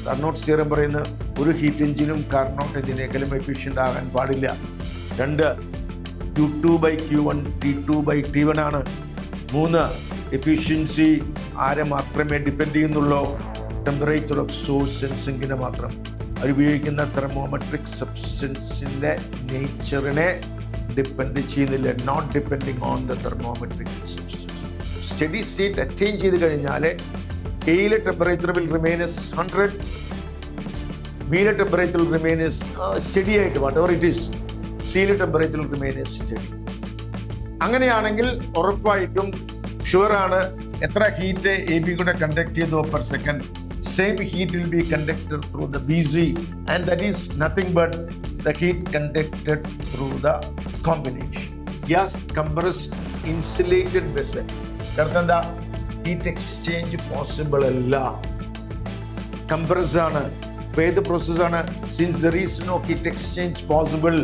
Carnot's theorem പറയുന്ന ഒരു heat എഞ്ചിനും Carnot എഞ്ചിനേക്കാളും efficient ആകാൻ പാടില്ല. 2 Q2/Q1 T2/T1 ആണ്. 3 എഫിഷ്യൻസി ആരെ മാത്രമേ ഡിപ്പെൻഡ് ചെയ്യുന്നുള്ളൂ? ടെമ്പറേച്ചർ ഓഫ് സോഴ്സ് സെൻസിങ്ങിനെ മാത്രം. അത് ഉപയോഗിക്കുന്ന തെർമോമെട്രിക് സബ്സ്റ്റൻസിൻ്റെ നേച്ചറിനെ ഡിപ്പെൻഡ് ചെയ്യുന്നില്ല. Not depending on the thermometric substance. Steady state attain ചെയ്ത് കഴിഞ്ഞാൽ എയിലെ ടെമ്പറേച്ചർ വിൽ റിമെയിൻ എസ് 100, ബിയിലെ temperature will remain as steady ആയിട്ട് വാട്ട് എവർ ഇറ്റ് ഈസ്, സിയിലെ temperature will remain as steady. അങ്ങനെയാണെങ്കിൽ ഉറപ്പായിട്ടും ഷുവറാണ് എത്ര ഹീറ്റ് എ ബി കൂടെ കണ്ടക്ട് ചെയ്തോ per second, same heat will be conducted through the BZ, and that is nothing but the heat conducted through the combination. Gas compressed insulated vessel. Karthanda heat exchange possible alla. Compressed ആണ്. ഏത് പ്രോസസ്സാണ്? Since there is no heat exchange possible,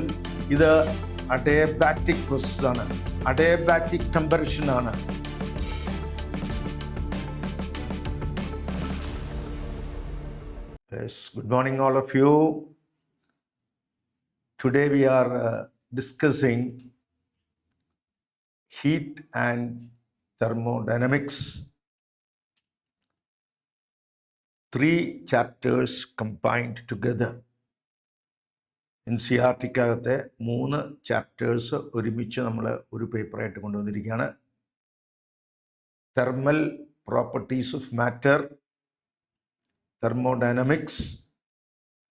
ഇത് adiabatic process ആണ്. Adiabatic compression ആണ്. Yes, good morning all of you. Today we are discussing heat and thermodynamics. 3 chapters combined together. NCERT-ക്കകത്തെ 3 chapters ഒരുമിച്ച് നമ്മൾ ഒരു പേപ്പറായിട്ട് കൊണ്ടുവന്നിരിക്കുകയാണ്. Thermal properties of matter, thermodynamics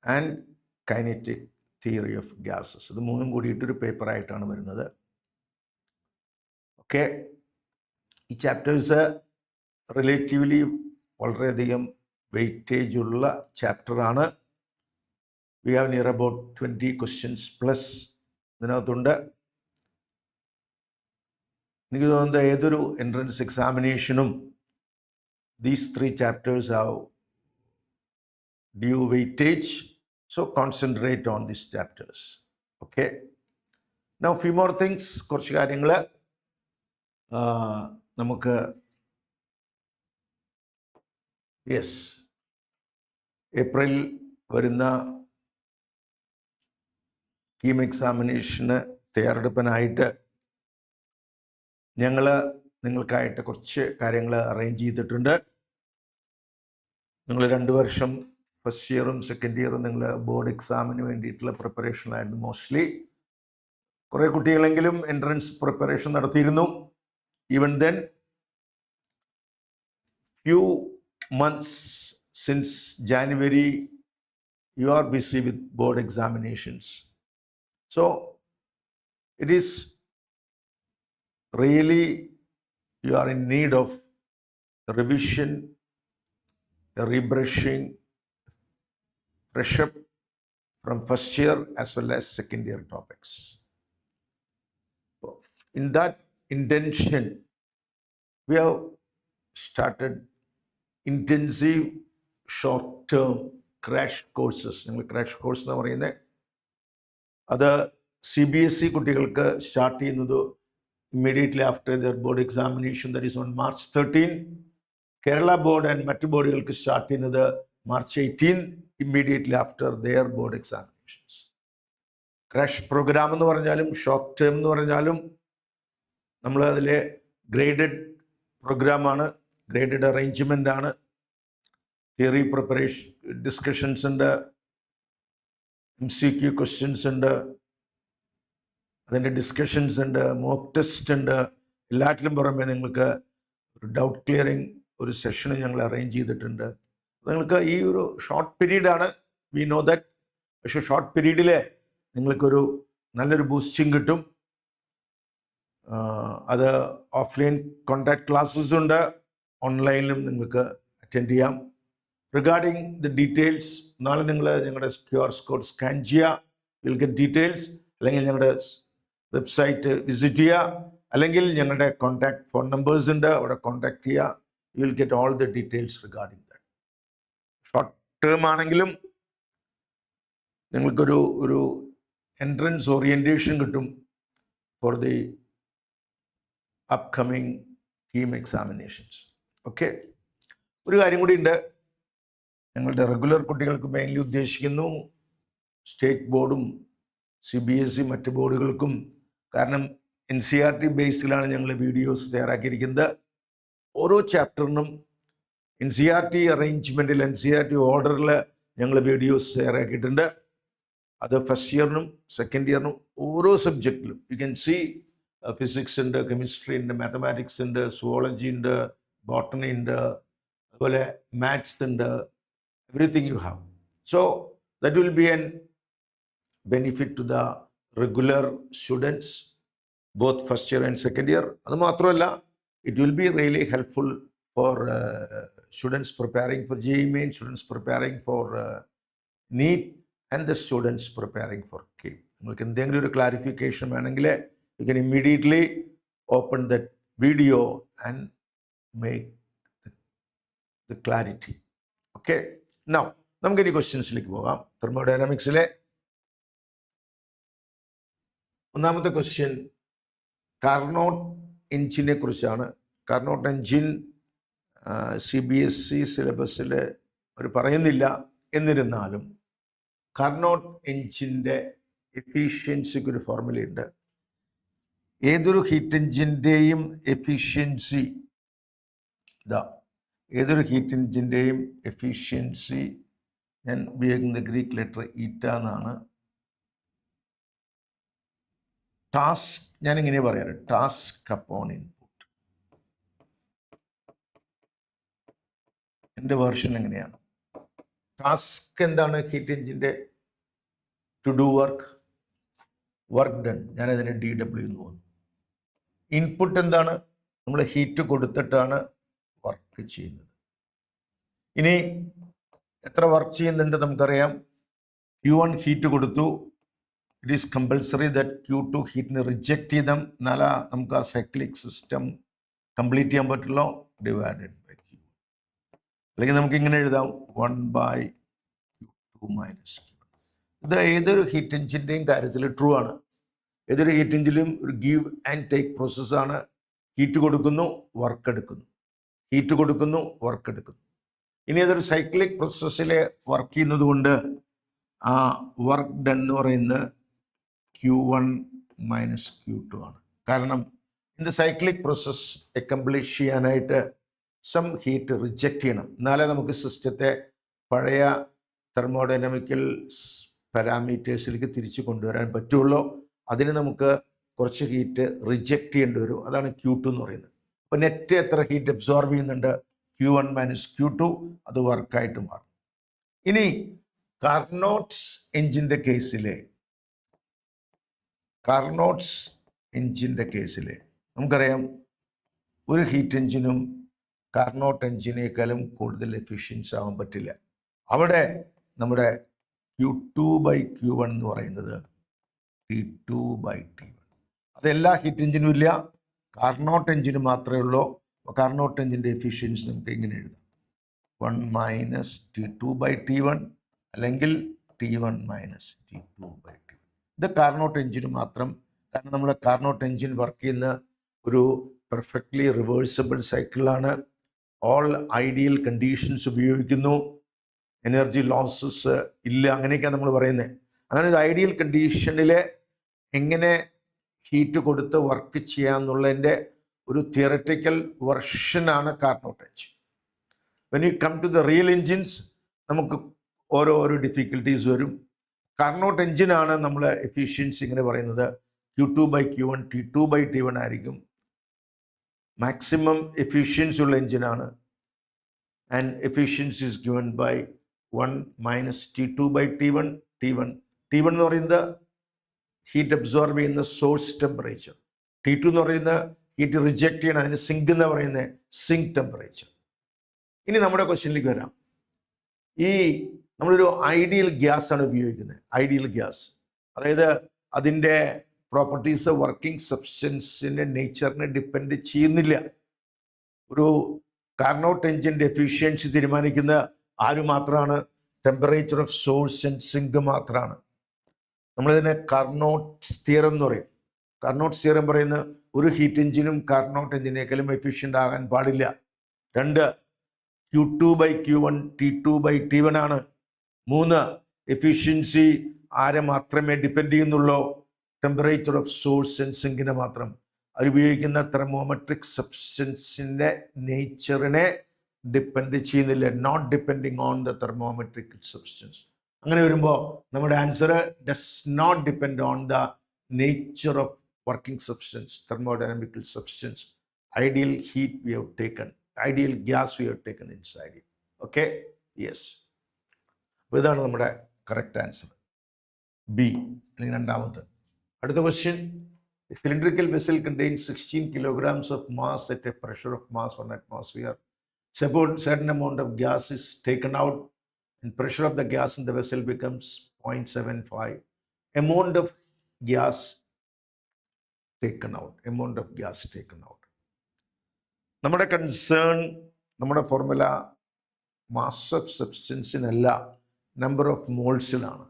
and kinetic theory of gases. ഇത് 3 കൂടിയിട്ടൊരു പേപ്പറായിട്ടാണ് വരുന്നത്. ഓക്കെ, ഈ ചാപ്റ്റേഴ്സ് റിലേറ്റീവ്ലി വളരെയധികം വെയിറ്റേജ് ഉള്ള ചാപ്റ്ററാണ്. We have near about 20 questions plus ഇതിനകത്തുണ്ട്. എനിക്ക് തോന്നുന്നത് ഏതൊരു എൻട്രൻസ് എക്സാമിനേഷനും these 3 chapters have due weightage, so concentrate on these chapters. Okay, now few more things. കുറച്ച് കാര്യങ്ങൾ നമുക്ക് ഏപ്രിൽ വരുന്ന കീം എക്സാമിനേഷന് തയ്യാറെടുപ്പിനായിട്ട് ഞങ്ങൾ നിങ്ങൾക്കായിട്ട് കുറച്ച് കാര്യങ്ങൾ അറേഞ്ച് ചെയ്തിട്ടുണ്ട്. നിങ്ങൾ 2 വർഷം ഫസ്റ്റ് ഇയറും സെക്കൻഡ് ഇയറും നിങ്ങൾ ബോർഡ് എക്സാമിന് വേണ്ടിയിട്ടുള്ള പ്രിപ്പറേഷനായിരുന്നു. മോസ്റ്റ്ലി കുറേ കുട്ടികളെങ്കിലും എൻട്രൻസ് പ്രിപ്പറേഷൻ നടത്തിയിരുന്നു. Even then few months since January you are busy with board examinations. So it is really you are in need of revision, rebrushing, fresh up from first year as well as second year topics. In that intention, we have started intensive short-term crash courses. ഞങ്ങൾ crash course എന്ന് പറയുന്നത് അത് CBSE കുട്ടികൾക്ക് start ചെയ്യുന്നത് immediately after their board examination, that is on March 13. Kerala board and മറ്റ് ബോർഡുകൾക്ക് start ചെയ്യുന്നത് March 18, immediately after their board examinations. Crash programme എന്ന് പറഞ്ഞാലും ഷോർട്ട് ടേം എന്ന് പറഞ്ഞാലും നമ്മൾ അതിലെ ഗ്രേഡഡ് പ്രോഗ്രാമാണ്, ഗ്രേഡഡ് അറേഞ്ച്മെൻ്റ് ആണ്. തിയറി പ്രിപ്പറേഷൻ ഡിസ്കഷൻസ് ഉണ്ട്, MCQ ക്വസ്റ്റ്യൻസ് ഉണ്ട്, അതിൻ്റെ ഡിസ്കഷൻസ് ഉണ്ട്, മോക്ക് ടെസ്റ്റ് ഉണ്ട്. എല്ലാറ്റിലും പുറമെ നിങ്ങൾക്ക് ഒരു ഡൗട്ട് ക്ലിയറിങ് ഒരു സെഷന് ഞങ്ങൾ അറേഞ്ച് ചെയ്തിട്ടുണ്ട്. നിങ്ങൾക്ക് ഈ ഒരു ഷോർട്ട് പീരീഡാണ്, വി നോ ദാറ്റ്. പക്ഷേ ഷോർട്ട് പീരീഡിൽ നിങ്ങൾക്കൊരു നല്ലൊരു ബൂസ്റ്റിംഗ് കിട്ടും. അത് ഓഫ്ലൈൻ കോൺടാക്ട് ക്ലാസ്സസ് ഉണ്ട്, ഓൺലൈനിലും നിങ്ങൾക്ക് അറ്റൻഡ് ചെയ്യാം. റിഗാർഡിങ് ദ ഡീറ്റെയിൽസ്, നാളെ നിങ്ങൾ ഞങ്ങളുടെ QR കോഡ് സ്കാൻ ചെയ്യുക, വിൽ ഗെറ്റ് ഡീറ്റെയിൽസ്. അല്ലെങ്കിൽ ഞങ്ങളുടെ വെബ്സൈറ്റ് വിസിറ്റ് ചെയ്യുക, അല്ലെങ്കിൽ ഞങ്ങളുടെ കോൺടാക്ട് ഫോൺ നമ്പേഴ്സ് ഉണ്ട്, അവിടെ കോൺടാക്ട് ചെയ്യുക. You will get all the details regarding that. Short term ആണെങ്കിലും നിങ്ങൾക്കൊരു എൻട്രൻസ് ഓറിയൻറ്റേഷൻ കിട്ടും for the upcoming KEAM examinations. Okay, ഒരു കാര്യം കൂടി ഉണ്ട്. ഞങ്ങളുടെ റെഗുലർ കുട്ടികൾക്ക് മെയിൻലി ഉദ്ദേശിക്കുന്നു സ്റ്റേറ്റ് ബോർഡും CBSE മറ്റ് ബോർഡുകൾക്കും. കാരണം NCERT ബേസിലാണ് ഞങ്ങൾ വീഡിയോസ് തയ്യാറാക്കിയിരിക്കുന്നത്. ഓരോ ചാപ്റ്ററിനും NCERT അറേഞ്ച്മെൻറ്റിൽ NCERT ഓർഡറിൽ ഞങ്ങൾ വീഡിയോസ് തയ്യാറാക്കിയിട്ടുണ്ട്. അത് ഫസ്റ്റ് ഇയറിനും സെക്കൻഡ് ഇയറിനും ഓരോ സബ്ജക്റ്റിലും യു ക്യാൻ സി ഫിസിക്സ് ഉണ്ട്, കെമിസ്ട്രി ഉണ്ട്, മാത്തമാറ്റിക്സ് ഉണ്ട്, സുവോളജി ഉണ്ട്, ബോട്ടണി ഉണ്ട്, അതുപോലെ മാത്സ് ഉണ്ട്, everything you have. So that will be an benefit to the regular students, both first year and second year. അത് മാത്രമല്ല, it will be really helpful for students preparing for JEE Main, students preparing for NEET, and the students preparing for KEAM. നിങ്ങൾക്ക് എന്തെങ്കിലും ഒരു clarification വേണമെങ്കിൽ you can immediately open that video and make the clarity. Okay. Now, നമുക്ക് ഇനി ക്വസ്റ്റ്യൻസിലേക്ക് പോകാം. തെർമോഡൈനാമിക്സിലെ ഒന്നാമത്തെ question Carnot എഞ്ചിനെ കുറിച്ചാണ്. Carnot engine CBSE സിലബസിൽ അവർ പറയുന്നില്ല. എന്നിരുന്നാലും കാർനോട്ട് എഞ്ചിൻ്റെ എഫിഷ്യൻസിക്ക് ഒരു ഫോർമുലയുണ്ട്. ഏതൊരു ഹീറ്റ് എഞ്ചിൻ്റെയും എഫിഷ്യൻസി ഏതൊരു ഹീറ്റ് എഞ്ചിൻ്റെയും എഫിഷ്യൻസി ഞാൻ ഉപയോഗിക്കുന്ന ഗ്രീക്ക് ലെറ്റർ ഈറ്റ എന്നാണ്. ടാസ്ക് ഞാനിങ്ങനെ പറയാറ്, ടാസ്ക് അപ്പോൺ ഇൻപുട്ട്. എൻ്റെ വേർഷൻ എങ്ങനെയാണ്? ടാസ്ക് എന്താണ്? ഹീറ്റ് എഞ്ചിൻ്റെ ടു ഡു വർക്ക് ഡൺ. ഞാനതിന് DW എന്ന് പോകുന്നു. ഇൻപുട്ട് എന്താണ്? നമ്മൾ ഹീറ്റ് കൊടുത്തിട്ടാണ് വർക്ക് ചെയ്യുന്നത്. ഇനി എത്ര വർക്ക് ചെയ്യുന്നുണ്ട് നമുക്കറിയാം. Q1 ഹീറ്റ് കൊടുത്തു. It is compulsory that Q2 ഹീറ്റിന് റിജക്റ്റ് ചെയ്താൽ എന്നാലേ നമുക്ക് ആ സൈക്ലിക് സിസ്റ്റം കംപ്ലീറ്റ് ചെയ്യാൻ പറ്റുള്ളൂ. Divided by Q. അല്ലെങ്കിൽ നമുക്ക് ഇങ്ങനെ എഴുതാം 1/Q2 - Q1. ഇത് ഏതൊരു ഹീറ്റ് എഞ്ചിൻ്റെയും കാര്യത്തിൽ ട്രൂ ആണ്. ഏതൊരു ഹീറ്റ് എഞ്ചിലും ഒരു ഗീവ് ആൻഡ് ടേക്ക് പ്രോസസ്സാണ്. ഹീറ്റ് കൊടുക്കുന്നു, വർക്ക് എടുക്കുന്നു, ഹീറ്റ് കൊടുക്കുന്നു, വർക്ക് എടുക്കുന്നു. ഇനി അതൊരു സൈക്ലിക് പ്രോസസ്സിൽ വർക്ക് ചെയ്യുന്നത് കൊണ്ട് ആ വർക്ക് ഡൺ എന്ന് പറയുന്നത് Q1 - Q2 ആണ്. കാരണം in the cyclic process accomplish ചെയ്യാനായിട്ട് സം ഹീറ്റ് റിജക്റ്റ് ചെയ്യണം. എന്നാലേ നമുക്ക് സിസ്റ്റത്തെ പഴയ തെർമോഡൈനാമിക്കൽ പാരാമീറ്റേഴ്സിലേക്ക് തിരിച്ചു കൊണ്ടുവരാൻ പറ്റുള്ളൂ. അതിന് നമുക്ക് കുറച്ച് ഹീറ്റ് റിജക്റ്റ് ചെയ്യേണ്ടി വരും. അതാണ് Q2 എന്ന് പറയുന്നത്. അപ്പോൾ നെറ്റ് എത്ര ഹീറ്റ് അബ്സോർബ് ചെയ്യുന്നുണ്ട്? Q1 - Q2. അത് വർക്കായിട്ട് മാറും. ഇനി കാർനോട്ട്സ് എഞ്ചിൻ്റെ കേസിലെ നമുക്കറിയാം ഒരു ഹീറ്റ് എഞ്ചിനും കാർനോട്ട് എഞ്ചിനേക്കാളും കൂടുതൽ എഫിഷ്യൻസി ആവാൻ പറ്റില്ല. അവിടെ നമ്മുടെ Q2/Q1 എന്ന് പറയുന്നത് T2/T1. അതെല്ലാ ഹീറ്റ് എഞ്ചിനും ഇല്ല, കാർനോട്ട് എഞ്ചിന് മാത്രമേ ഉള്ളൂ. കാർനോട്ട് എഞ്ചിൻ്റെ എഫിഷ്യൻസി നമുക്ക് ഇങ്ങനെ എഴുതാം 1 - T2/T1 അല്ലെങ്കിൽ T1 - T2/T1. ഇത് കാർനോട്ട് എഞ്ചിന് മാത്രം. കാരണം നമ്മുടെ കാർനോട്ട് എഞ്ചിൻ വർക്ക് ചെയ്യുന്ന ഒരു പെർഫെക്റ്റ്ലി റിവേഴ്സിബിൾ സൈക്കിളാണ്. ഓൾ ഐഡിയൽ കണ്ടീഷൻസ് ഉപയോഗിക്കുന്നു, എനർജി ലോസസ് ഇല്ല, അങ്ങനെയൊക്കെയാണ് നമ്മൾ പറയുന്നത്. അങ്ങനെ ഒരു ഐഡിയൽ കണ്ടീഷനിൽ എങ്ങനെ ഹീറ്റ് കൊടുത്ത് വർക്ക് ചെയ്യാന്നുള്ളതിൻ്റെ ഒരു തിയററ്റിക്കൽ വെർഷനാണ് Carnot engine. When you come to the real engines നമുക്ക് ഓരോ ഡിഫിക്കൽട്ടീസ് വരും. കാർനോട്ട് എഞ്ചിനാണ് നമ്മൾ എഫിഷ്യൻസി ഇങ്ങനെ പറയുന്നത് Q2/Q1 T2/T1 ആയിരിക്കും. മാക്സിമം എഫിഷ്യൻസി ഉള്ള എഞ്ചിനാണ്. And efficiency is given by 1 - T2/T1. T1 എന്ന് പറയുന്നത് ഹീറ്റ് അബ്സോർബ് ചെയ്യുന്ന സോഴ്സ് ടെമ്പറേച്ചർ. T2 എന്ന് പറയുന്ന ഹീറ്റ് റിജക്റ്റ് ചെയ്യണം, അതിന് സിങ്ക് എന്ന് പറയുന്നത് സിങ്ക് ടെമ്പറേച്ചർ. ഇനി നമ്മുടെ ക്വസ്റ്റ്യനിലേക്ക് വരാം. നമ്മളൊരു ഐഡിയൽ ഗ്യാസ് ആണ് ഉപയോഗിക്കുന്നത്. ഐഡിയൽ ഗ്യാസ് അതായത് അതിൻ്റെ പ്രോപ്പർട്ടീസ് വർക്കിംഗ് സബ്സ്റ്റൻസിൻ്റെ നേച്ചറിനെ ഡിപ്പെൻഡ് ചെയ്യുന്നില്ല. ഒരു കാർനോട്ട് എഞ്ചിൻ്റെ എഫിഷ്യൻസി തീരുമാനിക്കുന്ന ആര് മാത്രമാണ്? Temperature of source and sink മാത്രമാണ്. നമ്മളിതിനെ കാർനോട്ട്സ് തിയറം എന്ന് പറയും. കാർനോട്ട്സ് തിയറം പറയുന്ന ഒരു ഹീറ്റ് എഞ്ചിനും കാർനോട്ട് എഞ്ചിനേക്കാളും എഫിഷ്യൻ്റ് ആകാൻ പാടില്ല. 2 Q2/Q1 T2/T1 ആണ്. 3 എഫിഷ്യൻസി ആരെ മാത്രമേ ഡിപ്പെൻഡ് ചെയ്യുന്നുള്ളൂ? ടെമ്പറേച്ചർ ഓഫ് സോഴ്സ് ആൻഡ് സിങ്കിനെ മാത്രം. അതിലുപയോഗിക്കുന്ന തെർമോമെട്രിക് സബ്സ്റ്റൻസിൻ്റെ നേച്ചറിനെ ഡിപ്പെൻഡ് ചെയ്യുന്നില്ല, not depending on the thermometric substance. അങ്ങനെ വരുമ്പോൾ നമ്മുടെ answer does not depend on the nature of working substance, thermodynamical substance. Ideal heat we have taken, ideal gas we have taken inside it. Okay, yes. അപ്പോൾ ഇതാണ് നമ്മുടെ correct answer, B, അല്ലെങ്കിൽ രണ്ടാമത്തെ. അടുത്ത question. A cylindrical vessel contains 16 kilograms of mass at a pressure of mass 1 atmosphere. Suppose certain amount of gas is taken out and pressure of the gas in the vessel becomes 0.75. Amount of gas taken out. Amount of gas taken out. നമ്മുടെ concern, നമ്മുടെ formula mass of സബ്സ്റ്റൻസിനല്ല, number of മോൾസിലാണ്.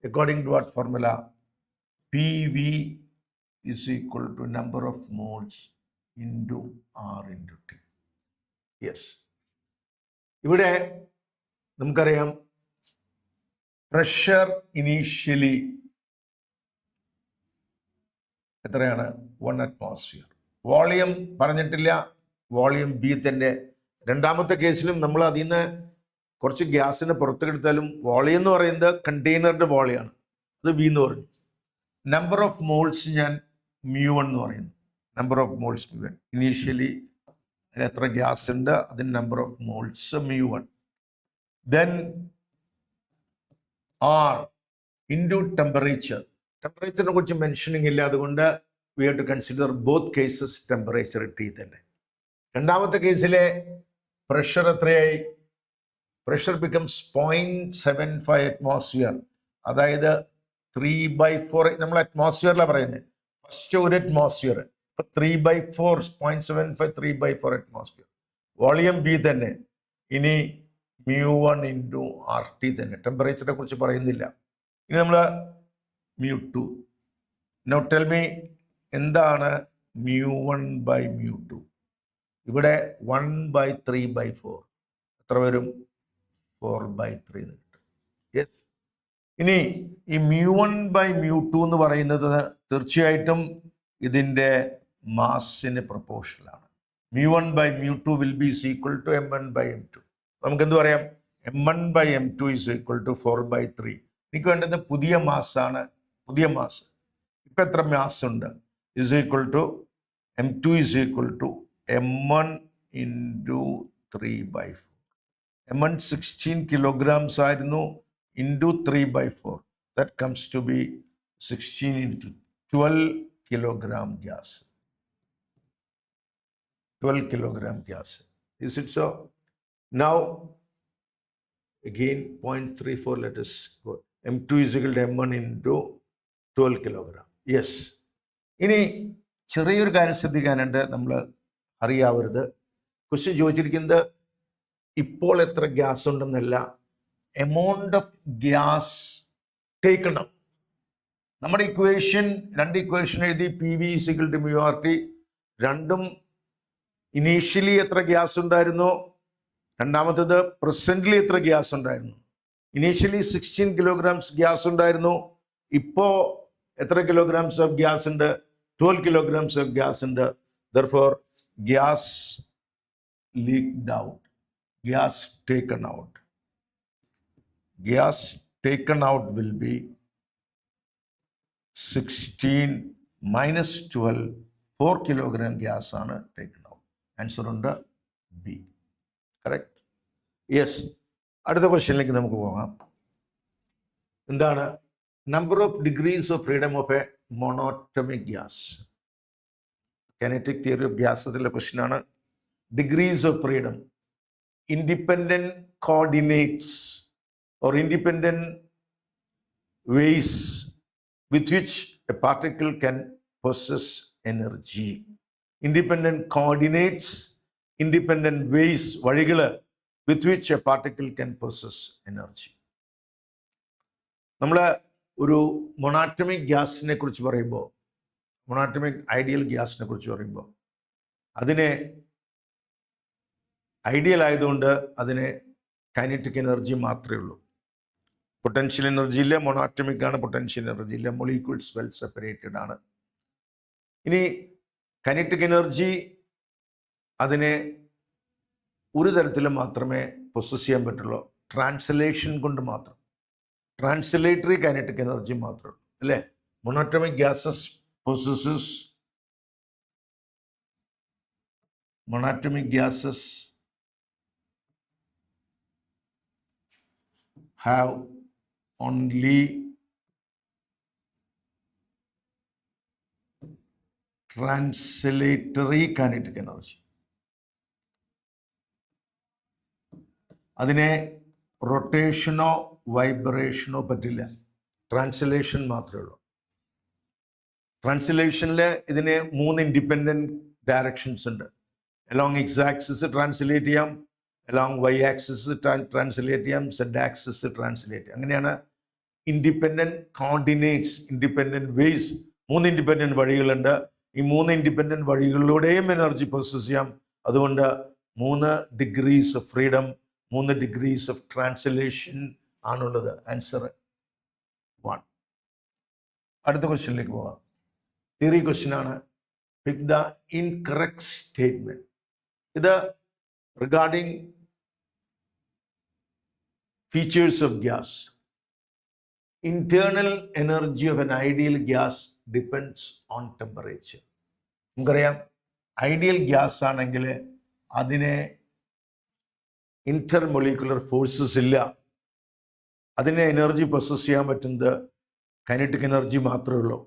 According to what formula? PV is equal to number of moles into R into T. Yes. ഇവിടെ നമുക്കറിയാം pressure initially എത്രയാണ്? 1 atmosphere. Volume പറഞ്ഞിട്ടില്ല, volume B തന്നെ. രണ്ടാമത്തെ കേസിലും നമ്മൾ അതിൽ നിന്ന് കുറച്ച് ഗ്യാസിനെ പുറത്തെടുത്താലും വോളിയം എന്ന് പറയുന്നത് കണ്ടെയ്നറിൻ്റെ വോളിയാണ്, അത് ബി എന്ന് പറഞ്ഞു. നമ്പർ ഓഫ് മോൾസ് ഞാൻ μ1 എന്ന് പറയുന്നു. Number of moles μ1. ഇനീഷ്യലി എത്ര ഗ്യാസ് ഉണ്ട്, അതിന് number of moles μ1. Then R into temperature. ടെമ്പറേച്ചറിനെ കുറിച്ച് മെൻഷനിങ് ഇല്ല, അതുകൊണ്ട് we have to consider both cases temperature T തന്നെ. രണ്ടാമത്തെ കേസിലെ പ്രഷർ എത്രയായി? പ്രഷർ ബിക്കംസ് 0.75 അറ്റ്മോസ്ഫിയർ, അതായത് 3/4. നമ്മൾ അറ്റ്മോസ്ഫിയറിലാണ് പറയുന്നത്. ഫസ്റ്റ് ഒരു അറ്റ്മോസ്ഫിയർ, ഇപ്പൊ 3/4, 0.75, 3/4 അറ്റ്മോസ്ഫിയർ. വോളിയം ബി തന്നെ. ഇനി μ1 ഇൻറ്റു RT തന്നെ. ടെമ്പറേച്ചറിനെ കുറിച്ച് പറയുന്നില്ല. ഇനി നമ്മൾ μ2. നൗ ടെൽ മീ, എന്താണ് μ1/μ2? ഇവിടെ 1/3/4 എത്ര വരും? 4/3 എന്ന് കിട്ടും. യെസ്. ഇനി ഈ μ1/μ2 എന്ന് പറയുന്നത് തീർച്ചയായിട്ടും ഇതിൻ്റെ മാസിന് പ്രൊപ്പോർഷനാണ്. μ1/μ2 will be equal to m1/m2. നമുക്കെന്ത് പറയാം? m1/m2 is equal to 4/3. എനിക്ക് വേണ്ടത് പുതിയ മാസാണ്, പുതിയ മാസ്. ഇപ്പം എത്ര മാസ് ഉണ്ട്? Is equal to m2 is equal to m1 into 3/4. m1 16 kilograms ആയിരുന്നു, into 3/4. That comes to be 16 into 12 kilogram gas. 12 kilogram gas. Is it so? Now, again 0.34, let us go. M2 is equal to M1 into 12 kilogram. Yes. ഇനി ചെറിയൊരു കാര്യം ശ്രദ്ധിക്കാനുണ്ട്, നമ്മൾ അറിയാവരുത്. Question ചോദിച്ചിരിക്കുന്നത് ഇപ്പോൾ എത്ര gas ഉണ്ടെന്നല്ല, amount of gas taken up. നമ്മുടെ equation, രണ്ട് ഇക്വേഷൻ എഴുതി, PV is equal to μRT. രണ്ടും ഇനീഷ്യലി എത്ര ഗ്യാസ് ഉണ്ടായിരുന്നു, രണ്ടാമത്തേത് പ്രസന്റ്ലി എത്ര ഗ്യാസ് ഉണ്ടായിരുന്നു. ഇനീഷ്യലി 16 kilograms ഗ്യാസ് ഉണ്ടായിരുന്നു, ഇപ്പോൾ എത്ര kilograms ഓഫ് ഗ്യാസ് ഉണ്ട്? 12 kilograms ഓഫ് ഗ്യാസ് ഉണ്ട്. Therefore, gas leaked out, gas taken out. Gas taken out will be 16 minus 12, 4 kilogram gas ആണ് taken out. Answer ഉണ്ട് B. Correct? Yes. അടുത്ത ക്വസ്റ്റ്യനിലേക്ക് നമുക്ക് പോകാം. എന്താണ്? Number of degrees of freedom of a monatomic gas. Kinetic theory of ഗ്യാസത്തിലെ question ആണ്. Degrees of freedom, independent coordinates or independent ways with which a particle can possess energy. Independent coordinates, independent ways, വഴികൾ with which a particle can possess energy. നമ്മൾ ഒരു മൊണാറ്റമിക് ഗ്യാസിനെ കുറിച്ച് പറയുമ്പോൾ, മൊണാറ്റമിക് ideal ഗ്യാസിനെ കുറിച്ച് പറയുമ്പോൾ അതിനെ ഐഡിയൽ ആയതുകൊണ്ട് അതിന് കൈനറ്റിക് എനർജി മാത്രമേ ഉള്ളൂ. പൊട്ടൻഷ്യൽ എനർജി ഇല്ല, മൊണോറ്റോമിക് ആണ്. പൊട്ടൻഷ്യൽ എനർജി ഇല്ല, മൊളിക്യൂൾസ് വെൽ സെപ്പറേറ്റഡ് ആണ്. ഇനി കൈനറ്റിക് എനർജി അതിനെ ഒരു തരത്തിലും മാത്രമേ പൊസസ് ചെയ്യാൻ പറ്റുള്ളൂ, ട്രാൻസ്ലേഷൻ കൊണ്ട് മാത്രം. ട്രാൻസ്ലേറ്ററി കൈനറ്റിക് എനർജി മാത്രമേ ഉള്ളൂ, അല്ലേ? മൊണോറ്റോമിക് gases possesses monatomic gases have only translatory kinetic energy. അതിനെ റൊട്ടേഷനോ വൈബ്രേഷനോ പറ്റില്ല, ട്രാൻസ്ലേഷൻ മാത്രമേ ഉള്ളൂ. ട്രാൻസ്ലേഷനിൽ ഇതിന് 3 ഇൻഡിപെൻഡൻറ്റ് ഡയറക്ഷൻസ് ഉണ്ട്. അലോങ് എക്സ് ആക്സിസ് ട്രാൻസ്ലേറ്റ് ചെയ്യാം, അലോങ് വൈ ആക്സിസ് ട്രാൻസ്ലേറ്റ് ചെയ്യാം, സെഡ് ആക്സിസ് ട്രാൻസ്ലേറ്റ് ചെയ്യാം. അങ്ങനെയാണ് independent coordinates, independent ways, 3 independent വഴികളുണ്ട്. ഈ 3 ഇൻഡിപെൻഡൻറ്റ് വഴികളിലൂടെയും എനർജി പ്രോസസ് ചെയ്യാം. അതുകൊണ്ട് 3 degrees of freedom, 3 degrees of translation ആണുള്ളത്. ആൻസർ 1. അടുത്ത ക്വസ്റ്റ്യനിലേക്ക് പോകാം. തിയറി ക്വസ്റ്റ്യൻ ആണ്. Pick the incorrect statement. ഇത് regarding features of gas. Internal energy of an ideal gas depends on temperature. നമുക്കറിയാം, ഐഡിയൽ ഗ്യാസ് ആണെങ്കിൽ അതിനെ ഇന്റർമൊളിക്കുലർ ഫോഴ്സസ് ഇല്ല. അതിനെ എനർജി പ്രോസസ് ചെയ്യാൻ പറ്റുന്നത് കൈനറ്റിക് എനർജി മാത്രമേ ഉള്ളൂ.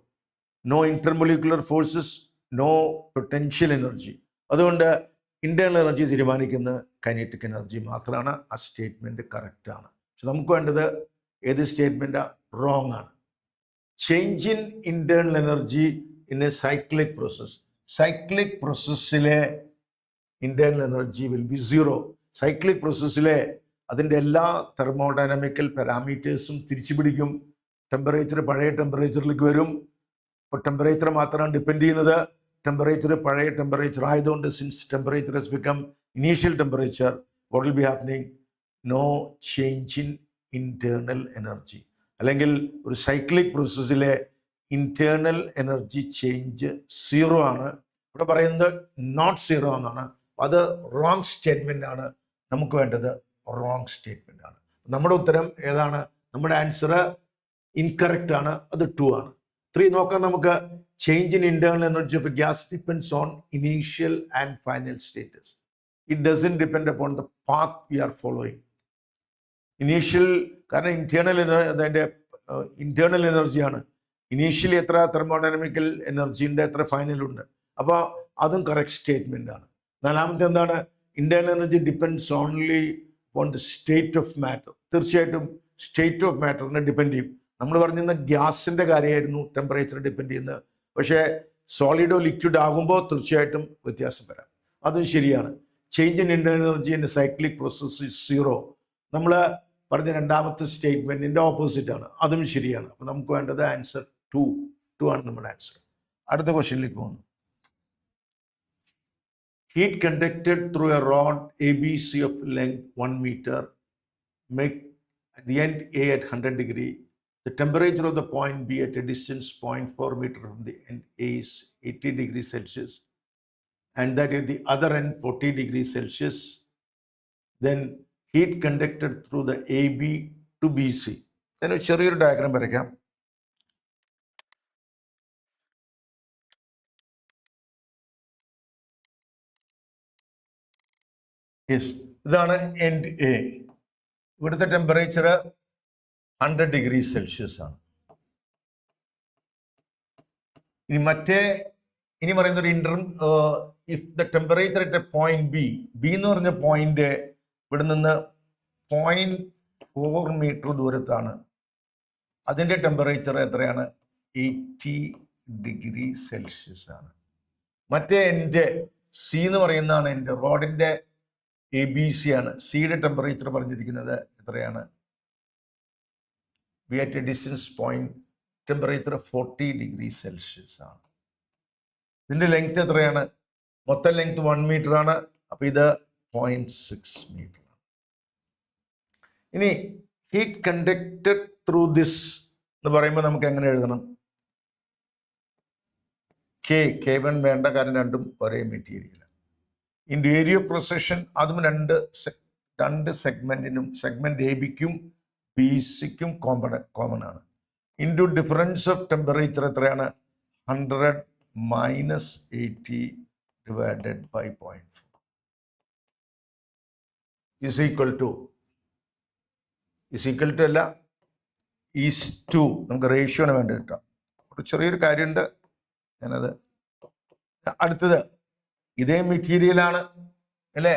No intermolecular forces, no potential energy. അതുകൊണ്ട് ഇന്റേണൽ എനർജി തീരുമാനിക്കുന്ന കൈനറ്റിക് എനർജി മാത്രമാണ്. ആ സ്റ്റേറ്റ്മെന്റ് കറക്റ്റ് ആണ്. പക്ഷെ നമുക്ക് വേണ്ടത് ഏത് സ്റ്റേറ്റ്മെന്റാ? റോങ് ആണ്. Change in internal energy in a cyclic process. Cyclic പ്രോസസ്സിലെ ഇന്റേണൽ എനർജി വിൽ ബി 0. സൈക്ലിക് പ്രോസസ്സിലെ അതിൻ്റെ എല്ലാ തെർമോഡൈനാമിക്കൽ പാരാമീറ്റേഴ്സും തിരിച്ചു പിടിക്കും. ടെമ്പറേച്ചർ പഴയ ടെമ്പറേച്ചറിലേക്ക് വരും. ഇപ്പോൾ ടെമ്പറേച്ചർ മാത്രമാണ് ഡിപ്പെൻഡ് ചെയ്യുന്നത്. ടെമ്പറേച്ചർ പഴയ ടെമ്പറേച്ചർ ആയതുകൊണ്ട്, since temperature has become initial temperature, what will be happening? No change in internal energy. അല്ലെങ്കിൽ ഒരു സൈക്ലിക് പ്രോസസ്സിലെ ഇന്റേണൽ എനർജി ചേഞ്ച് 0 ആണ്. ഇവിടെ പറയുന്നത് നോട്ട് 0 എന്നാണ്. അത് റോങ് സ്റ്റേറ്റ്മെന്റ് ആണ്. നമുക്ക് വേണ്ടത് റോങ് സ്റ്റേറ്റ്മെന്റ് ആണ്. നമ്മുടെ ഉത്തരം ഏതാണ്? നമ്മുടെ ആൻസർ ഇൻകറക്റ്റ് ആണ്. അത് 2 ആണ്. 3 നോക്കാം നമുക്ക്. Change in internal energy of gas depends on initial and final states. It doesn't depend upon the path we are following. Initial, കാരണം അതിൻ്റെ ഇന്റേണൽ എനർജിയാണ്. ഇനീഷ്യലി എത്ര തെർമോഡൈനാമിക്കൽ എനർജി ഉണ്ട്, എത്ര ഫൈനലുണ്ട്. അപ്പോൾ അതും കറക്റ്റ് സ്റ്റേറ്റ്മെന്റ് ആണ്. 4-മത്തെ എന്താണ്? Internal energy depends only on the state of matter. തീർച്ചയായിട്ടും സ്റ്റേറ്റ് ഓഫ് മാറ്ററിനെ ഡിപ്പെൻഡ് ചെയ്യും. നമ്മൾ പറഞ്ഞിരുന്ന ഗ്യാസിന്റെ കാര്യമായിരുന്നു ടെമ്പറേച്ചർ ഡിപ്പെൻഡ് ചെയ്യുന്നത്. പക്ഷേ സോളിഡോ ലിക്വിഡ് ആകുമ്പോൾ തീർച്ചയായിട്ടും വ്യത്യാസം വരാം. അതും ശരിയാണ്. Change in internal energy in cyclic process 0. നമ്മൾ പറഞ്ഞ 2-മത്തെ സ്റ്റേറ്റ്മെന്റിന്റെ ഓപ്പോസിറ്റ് ആണ്. അതും ശരിയാണ്. അപ്പം നമുക്ക് വേണ്ടത് ആൻസർ 2 ആണ് നമ്മുടെ ആൻസർ. അടുത്ത ക്വസ്റ്റ്യനിലേക്ക് പോകുന്നു. Heat conducted through a rod ABC of length 1 meter, make at the end A at 100 degree. The temperature of the point B at a distance 0.4 meter from the end A is 80 degrees Celsius, and that at the other end 40 degrees Celsius. Then heat conducted through the AB to BC. Then a ചെറിയൊരു diagram വരയ്ക്കാം. Yes, ഇതാണ് end A. ഇവിടുത്തെ temperature 100 degree Celsius ആണ്. ഇനി പറയുന്ന ഒരു if the temperature at A point B എന്ന് പറഞ്ഞ പോയിന്റ് ഇവിടെ നിന്ന് 0.4 മീറ്റർ ദൂരത്താണ്. അതിൻ്റെ ടെമ്പറേച്ചർ എത്രയാണ്? 80 ഡിഗ്രി സെൽഷ്യസ് ആണ്. മറ്റേ എൻ്റെ സി എന്ന് പറയുന്നതാണ് എൻ്റെ റോഡിൻ്റെ ABC ആണ്. സിയുടെ ടെമ്പറേച്ചർ പറഞ്ഞിരിക്കുന്നത് എത്രയാണ്? B at A distance point temperature 40 degree Celsius ആണ്. ഇതിൻ്റെ ലെങ്ത് എത്രയാണ്? മൊത്തം ലെങ്ത് 1 മീറ്റർ ആണ്. അപ്പോൾ ഇത് 0.6 മീറ്റർ. ഇനി ഹീറ്റ് കണ്ടക്റ്റഡ് ത്രൂ ദിസ് എന്ന് പറയുമ്പോൾ നമുക്ക് എങ്ങനെ എഴുതണം? K1 വേണ്ട, കാരണം രണ്ടും ഒരേ മെറ്റീരിയൽ. ഇൻ ഏരിയ ഓഫ് പ്രൊസഷൻ അതും രണ്ട് സെഗ്മെന്റിനും, സെഗ്മെന്റ് എ ബിക്കും ബി സിക്കും കോമൺ ആണ്. ഇൻറ്റു ഡിഫറൻസ് ഓഫ് ടെമ്പറേച്ചർ എത്രയാണ്? 100 minus 80 divided by 0.4 is equal to അല്ല, ഈസ് ടു. നമുക്ക് റേഷ്യോന് വേണ്ടി കിട്ടാം. ഒരു ചെറിയൊരു കാര്യമുണ്ട്, ഞാനത് അടുത്തത് ഇതേ മെറ്റീരിയലാണ് അല്ലേ,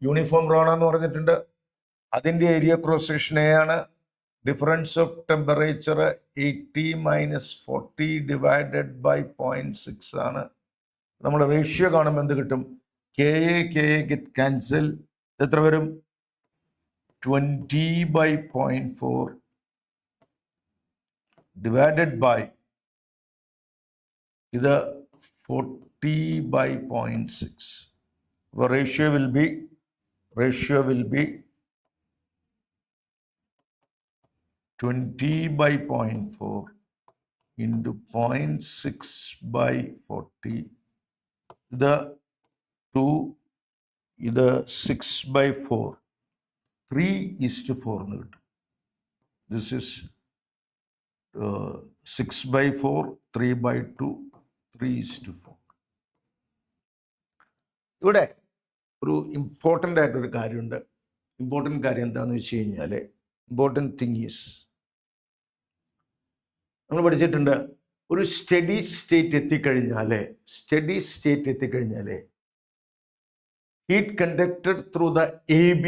യൂണിഫോം റോണ എന്ന് പറഞ്ഞിട്ടുണ്ട്. അതിൻ്റെ ഏരിയ ക്രോസ് സെക്ഷൻ ആണ്. Difference of temperature 80 minus 40 divided by 0.6 ആണ്. നമ്മൾ റേഷ്യോ കാണുമ്പോൾ എന്ത് കിട്ടും? K get cancel. എത്ര വരും? 20 by 0.4 divided by ഇത് 40 by 0.6. The ratio will be 20 by 0.4 into 0.6 by 40. ഇത് 2, ഇത് 6 by 4. 3:4 എന്ന് കിട്ടും. This is 6 by 4, 3 by 2, 3:4. ഇവിടെ ഒരു ഇമ്പോർട്ടൻ്റ് ആയിട്ടൊരു കാര്യമുണ്ട്. ഇമ്പോർട്ടൻ്റ് കാര്യം എന്താണെന്ന് വെച്ച് കഴിഞ്ഞാൽ, ഇമ്പോർട്ടൻ്റ് തിങ് ഈസ്, നമ്മൾ പഠിച്ചിട്ടുണ്ട്, ഒരു സ്റ്റഡി സ്റ്റേറ്റ് എത്തിക്കഴിഞ്ഞാൽ heat conducted through the AB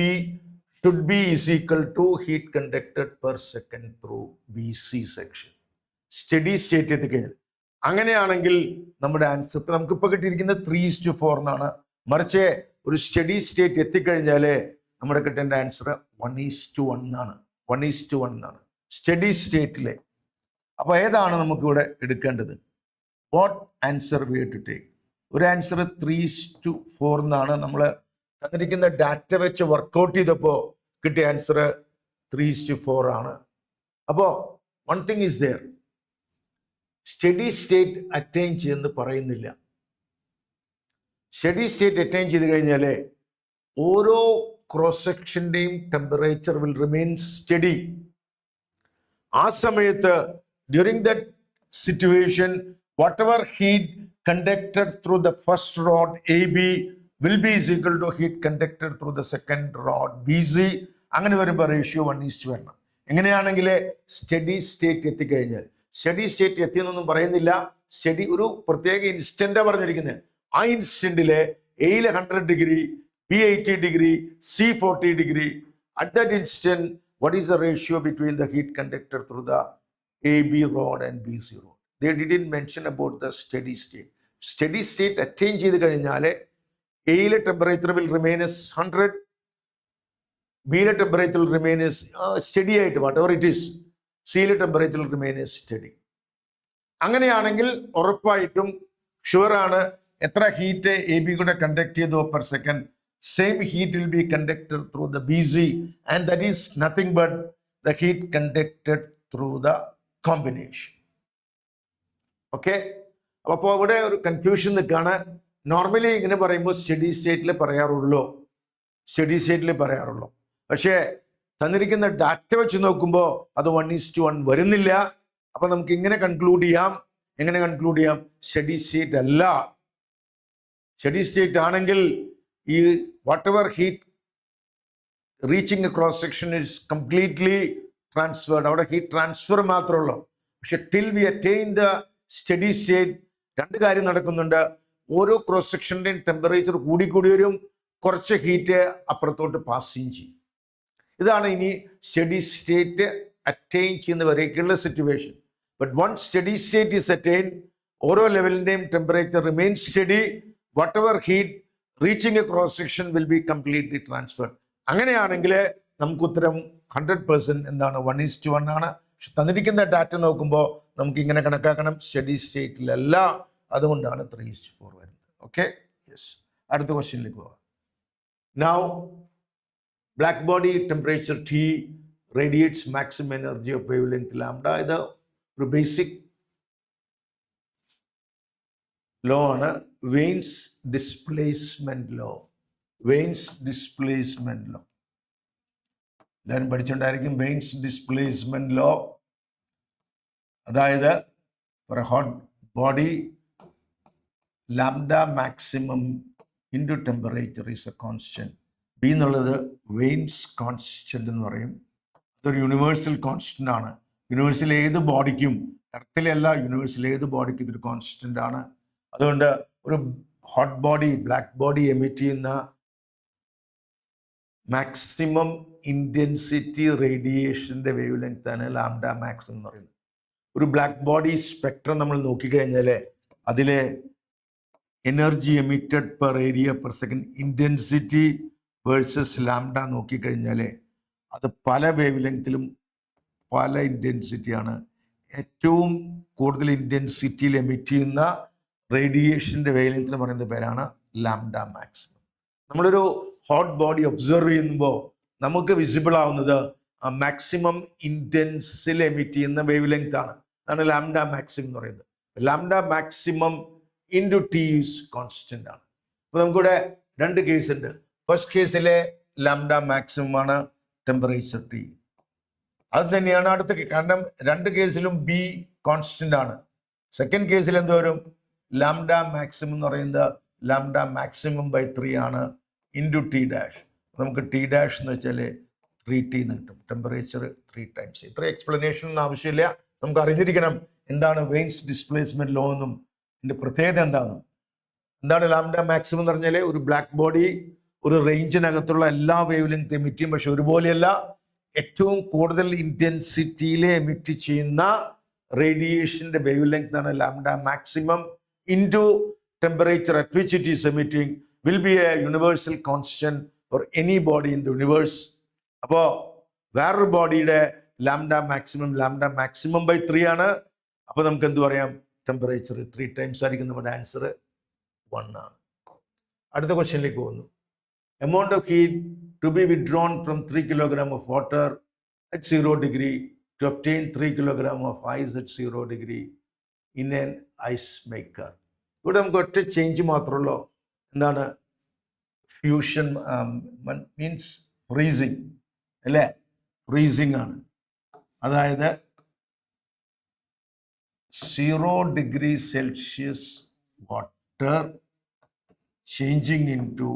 should be is equal to heat conducted per second through BC section. Steady state എത്തിക്കഴിഞ്ഞാൽ അങ്ങനെയാണെങ്കിൽ നമ്മുടെ ആൻസർ നമുക്കിപ്പോൾ കിട്ടിയിരിക്കുന്നത് 3:4 എന്നാണ്. മറിച്ച് ഒരു സ്റ്റഡി സ്റ്റേറ്റ് എത്തിക്കഴിഞ്ഞാൽ നമ്മുടെ കിട്ടേണ്ട ആൻസർ 1:1 എന്നാണ്. 1:1 എന്നാണ് സ്റ്റഡി സ്റ്റേറ്റിലെ. അപ്പോൾ ഏതാണ് നമുക്കിവിടെ എടുക്കേണ്ടത്? What answer we to take? ഒരു ആൻസർ 3:4 എന്നാണ്. നമ്മൾ തന്നിരിക്കുന്ന ഡാറ്റ വെച്ച് വർക്കൗട്ട് ചെയ്തപ്പോൾ കിട്ടിയ ആൻസർ 3:4 ആണ്. അപ്പോൾ one thing is there, steady state attain ചെയ്യുമെന്ന് പറയുന്നില്ല. സ്റ്റഡി സ്റ്റേറ്റ് അറ്റൈൻ ചെയ്ത് കഴിഞ്ഞാൽ ഓരോ ക്രോസ് സെക്ഷൻ്റെയും ടെമ്പറേച്ചർ വിൽ റിമെയിൻ സ്റ്റഡി. ആ സമയത്ത് during that situation whatever heat conducted through the first rod AB will be is equal to heat conducted through the second rod BC. അങ്ങനെ വരുമ്പോൾ ratio 1:1 വരണം. എങ്ങനെയാണെങ്കിൽ steady state എത്തിക്കഴിഞ്ഞാൽ, steady state എത്തിയെന്നൊന്നും പറയുന്നില്ല, study ഒരു പ്രത്യേക ഇൻസ്റ്റന്റാണ് പറഞ്ഞിരിക്കുന്നത്. ആ ഇൻസ്റ്റന്റിലെ എയിലെ 100 degree, B 80 degree, C 40 degree. At that instant what is the ratio between the heat conducted through the AB rod and BC rod? They didn't mention about the steady state. Steady state attain ചെയ്ത് കഴിഞ്ഞാൽ എയിലെ temperature will remain as 100, ബിയിലെ temperature will remain as steady ആയിട്ട് whatever it is, സിയിലെ temperature will remain as steady. അങ്ങനെയാണെങ്കിൽ ഉറപ്പായിട്ടും ഷുവറാണ് എത്ര ഹീറ്റ് എ ബി കൂടെ കണ്ടക്ട് ചെയ്തോ per second, same heat will be conducted through the BC, and that is nothing but the heat conducted through the combination. Okay, അപ്പോൾ ഇവിടെ ഒരു confusion നിൽക്കുകയാണ്. നോർമലി ഇങ്ങനെ പറയുമ്പോൾ സ്റ്റഡി സ്റ്റേറ്റിൽ പറയാറുള്ളൂ. പക്ഷേ തന്നിരിക്കുന്ന ഡാറ്റ വെച്ച് നോക്കുമ്പോൾ അത് 1:1 വരുന്നില്ല. അപ്പോൾ നമുക്ക് ഇങ്ങനെ കൺക്ലൂഡ് ചെയ്യാം, സ്റ്റഡി സ്റ്റേറ്റ് അല്ല. സ്റ്റഡി സ്റ്റേറ്റ് ആണെങ്കിൽ ഈ whatever heat reaching a cross section is completely transferred. അവിടെ ഹീറ്റ് ട്രാൻസ്ഫർ മാത്രമേ ഉള്ളൂ. പക്ഷെ till we attain the steady state രണ്ട് കാര്യം നടക്കുന്നുണ്ട്. ഓരോ ക്രോസ് സെക്ഷൻ്റെയും ടെമ്പറേച്ചർ കൂടി വരും, കുറച്ച് ഹീറ്റ് അപ്പുറത്തോട്ട് പാസിങ് ചെയ്യും. ഇതാണ് ഇനി സ്റ്റഡി സ്റ്റേറ്റ് അറ്റൈൻ ചെയ്യുന്നവരേക്കുള്ള situation. But one steady state is attain, ഓരോ ലെവലിൻ്റെയും temperature remain steady, whatever heat reaching a cross section will be completely transferred. അങ്ങനെയാണെങ്കിൽ നമുക്ക് ഉത്തരം 100% എന്താണ്? 1:1 ആണ്. പക്ഷെ തന്നിരിക്കുന്ന ഡാറ്റ നോക്കുമ്പോൾ നമുക്ക് ഇങ്ങനെ കണക്കാക്കണം, സ്റ്റഡി സ്റ്റേറ്റിലല്ല. അതുകൊണ്ടാണ് 3:4 വരുന്നത്. Okay, yes. അടുത്ത ക്വസ്റ്റ്യനിലേക്ക് പോകാം. Now, black body temperature T radiates maximum energy of wavelength lambda. ഇത് ഒരു ബേസിക് ലോ ആണ്, Wien's displacement law. Wien's displacement law എല്ലാവരും പഠിച്ചിട്ടുണ്ടായിരിക്കും. വെയിൻസ് ഡിസ്പ്ലേസ്മെന്റ് ലോ, അതായത് for a hot body lambda maximum into temperature is a constant. B എന്നുള്ളത് Wien's constant എന്ന് പറയും. അതൊരു യൂണിവേഴ്സൽ കോൺസ്റ്റൻ്റ് ആണ്. യൂണിവേഴ്സിൽ ഏത് ബോഡിക്കും, എർത്തിലല്ല, യൂണിവേഴ്സിൽ ഏത് ബോഡിക്കും ഇതൊരു കോൺസ്റ്റൻ്റ് ആണ്. അതുകൊണ്ട് ഒരു hot body, black body emit ചെയ്യുന്ന മാക്സിമം ഇൻറ്റൻസിറ്റി റേഡിയേഷൻ്റെ വേവ് ലെങ്ത് ആണ് ലാംഡ മാക്സ് എന്ന് പറയുന്നത്. ഒരു ബ്ലാക്ക് ബോഡി സ്പെക്ട്രം നമ്മൾ നോക്കിക്കഴിഞ്ഞാൽ അതിലെ energy emitted per area per second intensity versus lambda നോക്കിക്കഴിഞ്ഞാൽ അത് പല വേവ് ലെങ്ത്തിലും പല ഇൻറ്റൻസിറ്റിയാണ്. ഏറ്റവും കൂടുതൽ ഇൻറ്റൻസിറ്റിയിൽ എമിറ്റ് ചെയ്യുന്ന റേഡിയേഷൻ്റെ വേവ് ലെങ്ത് എന്ന് പറയുന്ന പേരാണ് ലാംഡ മാക്സിമം. നമ്മളൊരു ഹോട്ട് ബോഡി ഒബ്സർവ് ചെയ്യുമ്പോൾ നമുക്ക് വിസിബിൾ ആവുന്നത് ആ മാക്സിമം ഇൻറ്റൻസിൽ എമിറ്റ് ചെയ്യുന്ന വേവ് ലെങ്ത് ആണ്. അതാണ് ലാംഡ മാക്സിമം എന്ന് പറയുന്നത്. Lambda maximum into T is constant ആണ്. അപ്പോൾ നമുക്കിവിടെ രണ്ട് കേസ് ഉണ്ട്. ഫസ്റ്റ് കേസിലെ ലാംഡ മാക്സിമം ആണ് ടെമ്പറേച്ചർ ടി. അത് തന്നെയാണ് അടുത്ത, കാരണം രണ്ട് കേസിലും ബി കോൺസ്റ്റൻ്റ് ആണ്. സെക്കൻഡ് കേസിൽ എന്ത് വരും? ലാംഡ മാക്സിമം എന്ന് പറയുന്നത് ലാംഡ മാക്സിമം ബൈ 3 ആണ് ഇൻറ്റു ടി ഡാഷ്. നമുക്ക് ടി ഡാഷ് എന്ന് വെച്ചാൽ 3T എന്ന് കിട്ടും. Temperature 3 times. ഇത്ര എക്സ്പ്ലനേഷൻ ഒന്നും ആവശ്യമില്ല. നമുക്ക് അറിഞ്ഞിരിക്കണം എന്താണ് വെയിൻസ് ഡിസ്പ്ലേസ്മെന്റ് ലോ എന്നും ഇതിൻ്റെ പ്രത്യേകത എന്താണ് ലാംഡ മാക്സിമം എന്ന് പറഞ്ഞാൽ ഒരു ബ്ലാക്ക് ബോഡി ഒരു റേഞ്ചിനകത്തുള്ള എല്ലാ വേവ് ലെങ്ത് എമിറ്റ് ചെയ്യും, പക്ഷെ ഒരുപോലെയല്ല. ഏറ്റവും കൂടുതൽ ഇൻറ്റൻസിറ്റിയിൽ എമിറ്റ് ചെയ്യുന്ന റേഡിയേഷൻ്റെ വേവ് ലെങ്ത് ആണ് lambda maximum into temperature at which it is emitting will be A universal constant for any body in the universe. അപ്പോൾ വേറൊരു ബോഡിയുടെ ലാംഡ മാക്സിമം ബൈ 3 ആണ്. അപ്പോൾ നമുക്ക് എന്ത് പറയാം? ടെമ്പറേച്ചർ 3 ടൈംസ് ആയിരിക്കും. നമ്മുടെ ആൻസർ 1 ആണ്. അടുത്ത ക്വസ്റ്റ്യനിലേക്ക് പോകുന്നു. Amount of heat to be withdrawn from 3 kilogram of water at 0 degree to obtain 3 kilogram of ice at 0 degree in an ice maker. ഇവിടെ നമുക്ക് ഒറ്റ ചേഞ്ച് മാത്രമല്ലോ. എന്താണ്? ഫ്യൂഷൻ മീൻസ് ഫ്രീസിങ് അല്ലേ? ഫ്രീസിങ് ആണ്. അതായത് 0 degree Celsius water changing into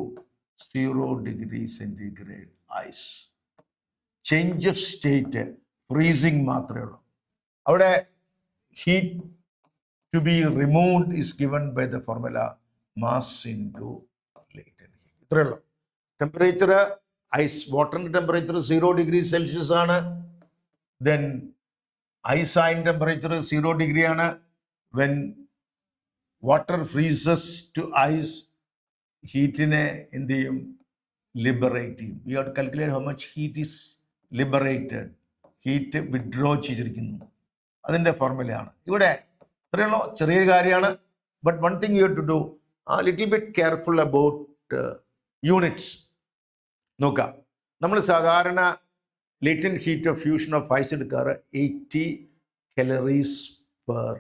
0 degree centigrade ice. Change of state, freezing മാത്രമേ ഉള്ളൂ. അവിടെ heat to be removed is given by the formula mass into latent heat. ഇത്രയേ ഉള്ളൂ. ടെമ്പറേച്ചർ ഐസ് വാട്ടറിൻ്റെ temperature 0 degree Celsius ആണ്. Then ice ആയിൻ temperature 0 degree ആണ്. When water freezes to ice, ഹീറ്റിനെ എന്ത് ചെയ്യും? ലിബറേറ്റ് ചെയ്യും. You have to calculate how much heat is liberated. Heat withdraw ചെയ്തിരിക്കുന്നു. അതിൻ്റെ ഫോർമുലയാണ് ഇവിടെ. ഇത്രയുള്ളൂ, ചെറിയൊരു കാര്യമാണ്. But one thing you have to do little bit careful about units. നോക്കാം, നമ്മൾ സാധാരണ latent heat of fusion of ice എടുക്കാറ് 80 calories per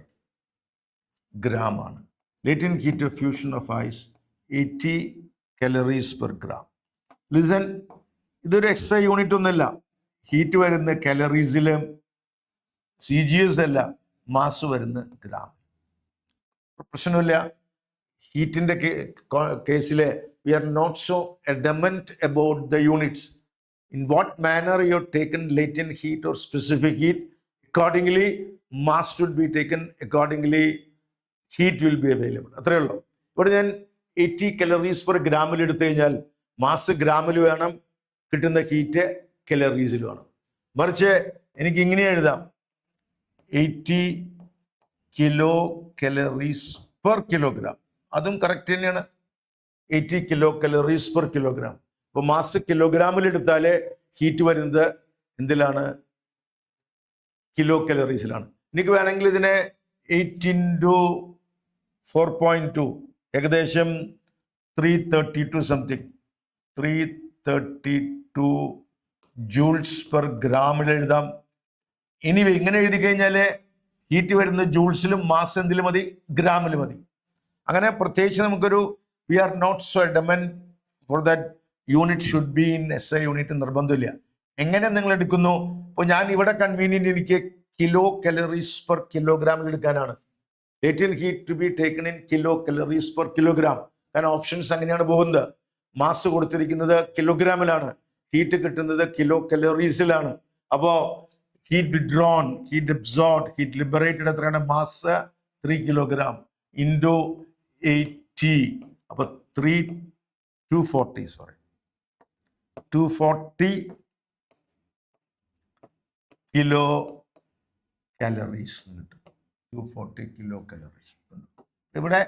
gram ആണ്. Latent heat of fusion of ice 80 calories per gram. Listen, ഇതൊരു extra unit ഒന്നുമല്ല. Heat വരുന്ന കലോറീസിലും CGS അല്ല, മാസ് വരുന്ന ഗ്രാം. പ്രശ്നമില്ല. ഹീറ്റിൻ്റെ കേസിൽ we are not so adamant about the units. In what manner you have taken latent heat or specific heat, accordingly mass should be taken, accordingly heat will be available. അത്രയേ ഉള്ളൂ. ഇവിടെ ഞാൻ 80 calories per gram എടുത്തു കഴിഞ്ഞാൽ mass ഗ്രാമിൽ വേണം, കിട്ടുന്ന heat കലോറീസിൽ വേണം. മറിച്ച് എനിക്ക് ഇങ്ങനെ എഴുതാം, 80 kilocalories per kilogram. അതും കറക്റ്റ് തന്നെയാണ്. 80 kilocalories per kilogram. അപ്പോൾ മാസ് കിലോഗ്രാമിൽ എടുത്താലേ ഹീറ്റ് വരുന്നത് എന്തിലാണ്? കിലോ കലോറീസിലാണ്. എനിക്ക് വേണമെങ്കിൽ ഇതിനെ 8 into 4.2 ഏകദേശം 332 സംതിങ് 332 ജൂൾസ് പെർ ഗ്രാമിൽ എഴുതാം. ഇനി ഇങ്ങനെ എഴുതി കഴിഞ്ഞാൽ ഹീറ്റ് വരുന്നത് ജൂൾസിലും മാസ് എന്തിലും മതി, ഗ്രാമിൽ മതി. അങ്ങനെ പ്രത്യേകിച്ച് നമുക്കൊരു we are not so adamant for that unit should be in SI unit നിർബന്ധമില്ല. എങ്ങനെ നിങ്ങൾ എടുക്കുന്നു? ഇപ്പോൾ ഞാൻ ഇവിടെ കൺവീനിയന്റ് എനിക്ക് കിലോ കലോറീസ് പെർ കിലോഗ്രാമിൽ എടുക്കാനാണ്. latent heat to be taken in kilo calories per kilogram. കാരണം ഓപ്ഷൻസ് അങ്ങനെയാണ് പോകുന്നത്. മാസ് കൊടുത്തിരിക്കുന്നത് കിലോഗ്രാമിലാണ്, ഹീറ്റ് കിട്ടുന്നത് കിലോ കലോറീസിലാണ്. അപ്പോൾ heat withdrawn, heat absorb, heat liberated എത്രയാണ്? Mass 3 kilogram into 80. അപ്പോൾ 240 കിലോ കാലറീസ് കിട്ടും. 240 കിലോ കാലറീസ്. ഇവിടെ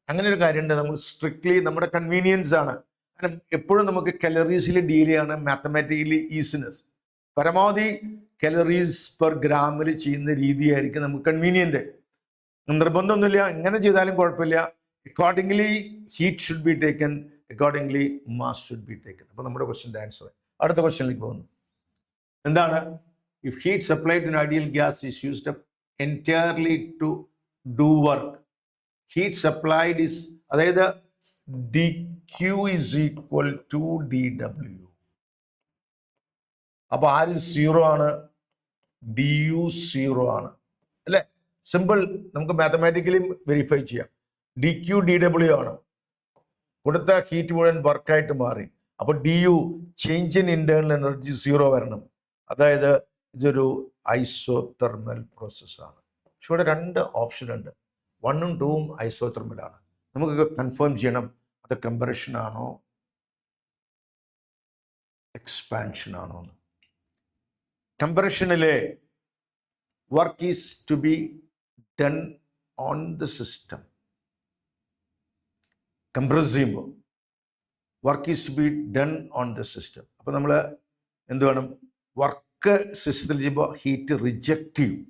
അങ്ങനെ ഒരു കാര്യമുണ്ട്, നമ്മൾ സ്ട്രിക്ട്ലി നമ്മുടെ കൺവീനിയൻസ് ആണ്. കാരണം എപ്പോഴും നമുക്ക് കലറീസിൽ ഡീൽ ചെയ്യാണ് മാത്തമാറ്റിക്കലി ഈസിനെസ്. പരമാവധി കലറീസ് പെർ ഗ്രാമിൽ ചെയ്യുന്ന രീതിയായിരിക്കും നമുക്ക് കൺവീനിയൻറ്റ്. നിർബന്ധമൊന്നുമില്ല, എങ്ങനെ ചെയ്താലും കുഴപ്പമില്ല. Accordingly heat should be taken, accordingly mass should be taken. അപ്പോൾ നമ്മുടെ ക്വസ്റ്റ്യൻ്റെ ആൻസർ. അടുത്ത ക്വസ്റ്റ്യനിലേക്ക് പോകുന്നു. എന്താണ്? If heat supplied in ideal gas is used up entirely to do work, heat supplied is, അതായത് dQ is equal to dW. അപ്പോൾ ആര് 0 ആണ്? du 0 ആണ് അല്ലേ? സിമ്പിൾ, നമുക്ക് മാത്തമാറ്റിക്കലി വെരിഫൈ ചെയ്യാം. dQ dW ആണ്. കൊടുത്ത ഹീറ്റ് മുഴുവൻ വർക്കായിട്ട് മാറി. അപ്പോൾ du change in internal energy 0 വരണം. അതായത് ഇതൊരു ഐസോതെർമൽ പ്രോസസ്സാണ്. പക്ഷെ ഇവിടെ 2 ഓപ്ഷൻ ഉണ്ട്. 1ഉം 2ഉം ഐസോതെർമലാണ്. നമുക്ക് കൺഫേം ചെയ്യണം അത് കംപ്രഷൻ ആണോ എക്സ്പാൻഷൻ ആണോ എന്ന്. കംപ്രഷനിലെ work is to be done on the system. Compress ചെയ്യുമ്പോൾ work is to be done on the system. അപ്പോൾ നമ്മൾ എന്ത് വേണം? വർക്ക് സിസ്റ്റത്തിൽ ചെയ്യുമ്പോൾ ഹീറ്റ് റിജക്റ്റ് ചെയ്യും.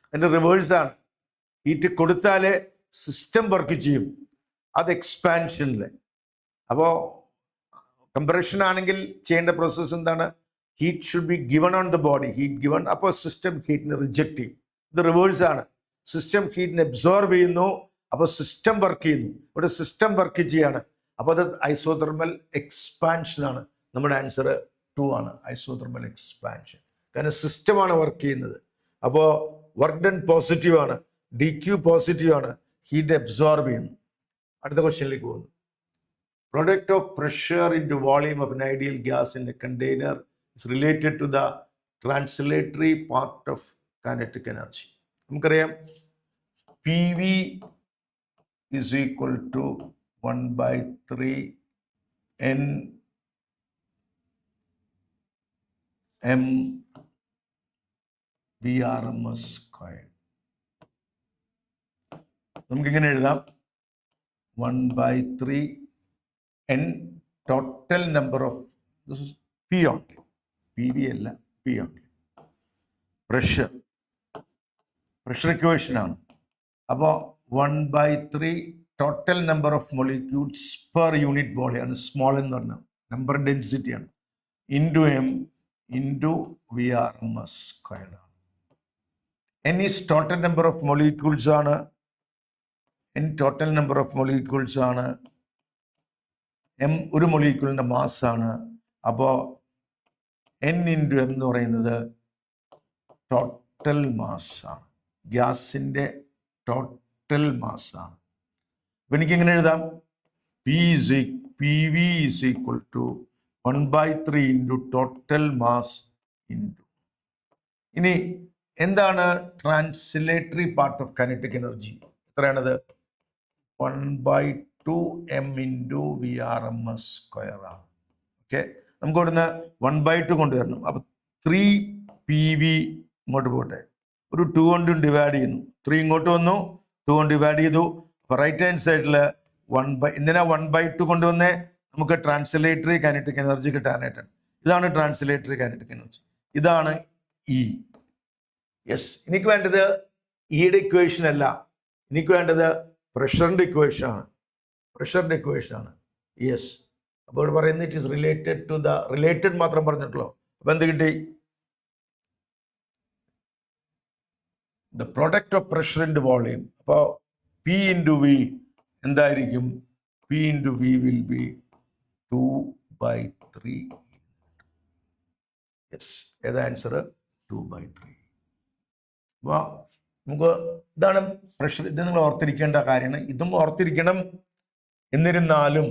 അതിൻ്റെ റിവേഴ്സാണ്. ഹീറ്റ് കൊടുത്താലേ സിസ്റ്റം വർക്ക് ചെയ്യും. അത് എക്സ്പാൻഷനിൽ. അപ്പോൾ കംപ്രഷൻ ആണെങ്കിൽ ചെയ്യേണ്ട പ്രോസസ്സ് എന്താണ്? Heat should be given on the body, heat given. അപ്പോൾ സിസ്റ്റം ഹീറ്റിനെ റിജക്റ്റ് ചെയ്യും. ഇത് റിവേഴ്സാണ്. സിസ്റ്റം ഹീറ്റിനെ അബ്സോർബ് ചെയ്യുന്നു, അപ്പോൾ സിസ്റ്റം വർക്ക് ചെയ്യുന്നു. ഇവിടെ സിസ്റ്റം വർക്ക് ചെയ്യാണ്. അപ്പോൾ അത് ഐസോതെർമൽ എക്സ്പാൻഷനാണ്. നമ്മുടെ ആൻസർ 2 ആണ്, ഐസോതെർമൽ എക്സ്പാൻഷൻ. കാരണം സിസ്റ്റമാണ് വർക്ക് ചെയ്യുന്നത്. അപ്പോൾ വർക്ക് ഡൺ പോസിറ്റീവ് ആണ്, dQ പോസിറ്റീവ് ആണ്, ഹീറ്റ് അബ്സോർബ് ചെയ്യുന്നു. അടുത്ത ക്വസ്റ്റ്യനിലേക്ക് പോകുന്നു. Product of pressure into volume of an ideal gas in a container is related to the translatory part of kinetic energy. നമുക്കറിയാം PV is equal to 1/3 N M VRMS squared. നമുക്കിങ്ങനെ എഴുതാം 1/3 N total number of, this is P only, PV അല്ല, P only. Pressure equation ആണ്. അപ്പോൾ 1/3 total number of molecules per unit വോളിയാണ്, small എന്ന് പറഞ്ഞാൽ number ഡെൻസിറ്റിയാണ്, into M into VRMS squared ആണ്. N is total number of molecules ആണ്. N total number of molecules ആണ്. M ഒരു മൊളിക്യൂളിൻ്റെ മാസ്സാണ്. അപ്പോൾ N ഇൻറ്റു M എന്ന് പറയുന്നത് ടോട്ടൽ മാസ്സാണ്, ഗ്യാസിൻ്റെ ടോട്ടൽ മാസ്സാണ്. അപ്പം എനിക്കിങ്ങനെ എഴുതാം PV is equal to 1/3 into total mass into. ഇനി എന്താണ് translatory part of kinetic energy? എത്രയാണത്? 1/2 M ഇൻറ്റു VRMS സ്ക്വയർ ആണ്. ഓക്കെ, നമുക്ക് ഇവിടുന്ന് 1/2 കൊണ്ടുവരണം. അപ്പോൾ 3 PV ഇങ്ങോട്ട് പോട്ടെ, ഒരു 2 കൊണ്ട് ഡിവൈഡ് ചെയ്യുന്നു. 3 ഇങ്ങോട്ട് വന്നു, 2 കൊണ്ട് ഡിവൈഡ് ചെയ്തു. അപ്പോൾ റൈറ്റ് ഹാൻഡ് സൈഡിൽ എന്തിനാ 1/2 കൊണ്ടുവന്നേ? നമുക്ക് ട്രാൻസ്ലേറ്ററി കൈനറ്റിക് എനർജി കിട്ടാനായിട്ടാണ്. ഇതാണ് ട്രാൻസ്ലേറ്ററി കൈനറ്റിക് എനർജി, ഇതാണ് E. യെസ്, എനിക്ക് വേണ്ടത് ഇയുടെ ഇക്വേഷൻ അല്ല, എനിക്ക് വേണ്ടത് പ്രഷറിൻ്റെ ഇക്വേഷൻ ആണ്. യെസ്, അപ്പോൾ ഇവിടെ പറയുന്നത് it is related to the related മാത്രം പറഞ്ഞിട്ടുള്ളൂ. അപ്പോൾ എന്ത് കിട്ടി? The product of pressure into volume. അപ്പോൾ പി ഇൻറ്റു വി എന്തായിരിക്കും? P into V will be 2/3. Yes, ഏതാ ആൻസർ? 2/3. അപ്പോൾ നമുക്ക് ഇതാണ് പ്രഷർ. ഇത് നിങ്ങൾ ഓർത്തിരിക്കേണ്ട കാര്യമാണ്. ഇതും ഓർത്തിരിക്കണം. എന്നിരുന്നാലും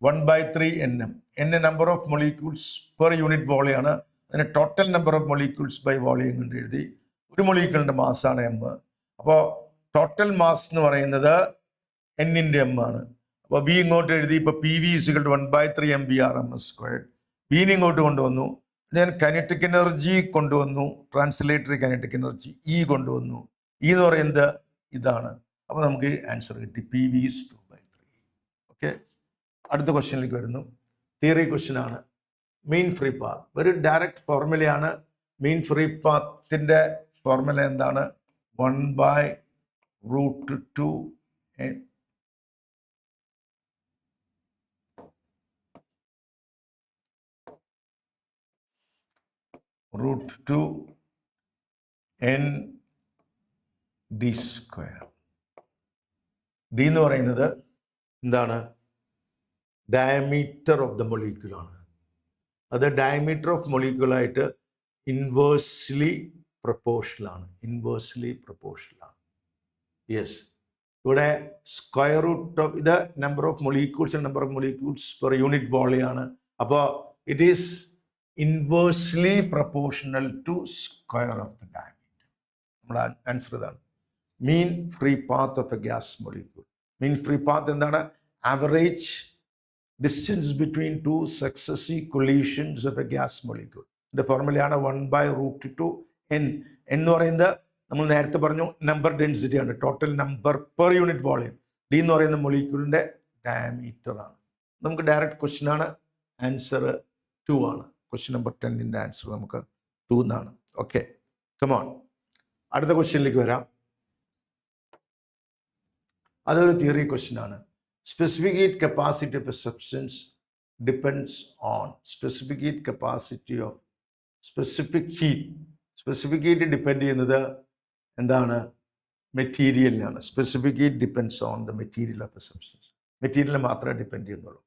1/3 nm. n number of molecules per unit വോളിയാണ്. അതിന് total number of molecules by volume കൊണ്ട് എഴുതി. ഒരു മൊളിക്യൂളിൻ്റെ മാസാണ് m. അപ്പോൾ ടോട്ടൽ മാസ് എന്ന് പറയുന്നത് n/m ആണ്. അപ്പോൾ ബി ഇങ്ങോട്ട് എഴുതി. ഇപ്പോൾ പി വി = 1/3 mv/m². ബീനെ ഇങ്ങോട്ട് കൊണ്ടുവന്നു. ഞാൻ കൈനറ്റിക് എനർജി കൊണ്ടുവന്നു, ട്രാൻസ്ലേറ്ററി കൈനറ്റിക് എനർജി ഇ കൊണ്ടുവന്നു. ഇ എന്ന് പറയുന്നത് ഇതാണ്. അപ്പോൾ നമുക്ക് ആൻസർ കിട്ടി. P V = 2/3. ഓക്കെ, അടുത്ത ക്വസ്റ്റ്യനിലേക്ക് വരുന്നു. തിയറി ക്വസ്റ്റ്യൻ ആണ്. മെയിൻ ഫ്രീ പാത്ത് ഒരു ഡയറക്റ്റ് ഫോർമുലയാണ്. മെയിൻ ഫ്രീ പാത്തിൻ്റെ ഫോർമുല എന്താണ്? 1/√2 √2 n d². ഡി എന്ന് പറയുന്നത് എന്താണ്? ഡയമീറ്റർ ഓഫ് ദ മൊളിക്യൂളാണ്. അത് ഡയമീറ്റർ ഓഫ് മൊളിക്യൂളായിട്ട് ഇൻവേഴ്സ്ലി പ്രൊപ്പോർഷണലാണ്. യെസ്, ഇവിടെ സ്ക്വയർ റൂട്ട് ഓഫ് ഇത് number of molecules per unit വോളിയാണ്. അപ്പോൾ it is inversely proportional to square of the diameter. നമ്മുടെ ആൻസർ ഇതാണ്. Mean free path of a gas molecule. Mean free path എന്താണ്? Average distance between two successive collisions of a gas molecule. ഇതിൻ്റെ ഫോർമുലയാണ് 1/√2 n. എന്ന് പറയുന്നത് നമ്മൾ നേരത്തെ പറഞ്ഞു നമ്പർ ഡെൻസിറ്റിയാണ്, total number per unit volume. D എന്ന് പറയുന്ന മൊളിക്യൂളിൻ്റെ ഡയമീറ്റർ ആണ്. നമുക്ക് ഡയറക്റ്റ് ക്വസ്റ്റ്യൻ ആണ്. ആൻസർ 2 ആണ്. ക്വസ്റ്റ്യൻ നമ്പർ 10ൻ്റെ ആൻസർ നമുക്ക് 2 എന്നാണ്. ഓക്കെ, കമോൺ, അടുത്ത ക്വസ്റ്റ്യനിലേക്ക് വരാം. അതൊരു തിയറി ക്വസ്റ്റ്യൻ ആണ്. Specific heat capacity of a substance depends on specific heat capacity of specific heat depend ചെയ്യുന്നത് എന്താണ്? മെറ്റീരിയലിനാണ്. Specific heat depends on the material of a substance. മെറ്റീരിയലിനെ മാത്രമേ ഡിപ്പെൻഡ് ചെയ്യുന്നുള്ളൂ.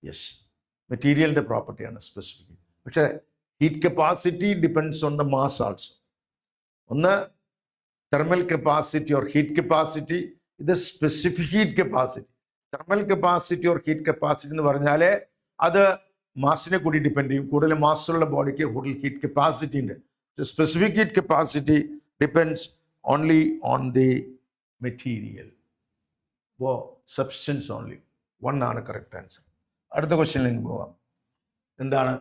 യെസ്, മെറ്റീരിയലിൻ്റെ പ്രോപ്പർട്ടിയാണ് സ്പെസിഫിക് ഹീറ്റ്. പക്ഷേ heat capacity depends on the mass also. ഒന്ന് thermal capacity or heat capacity, ഇത് specific heat capacity. Thermal capacity or heat capacity എന്ന് പറഞ്ഞാൽ അത് മാസിനെ കൂടി ഡിപ്പെൻഡ് ചെയ്യും. കൂടുതൽ മാസുള്ള ബോഡിക്ക് കൂടുതൽ ഹീറ്റ് കപ്പാസിറ്റി ഉണ്ട്. Specific heat capacity depends only on the material. അപ്പോൾ സബ്സ്റ്റൻസ് ഓൺലി. 1 ആണ് കറക്റ്റ് ആൻസർ. അടുത്ത ക്വസ്റ്റ്യനിലേക്ക് പോകാം. എന്താണ്?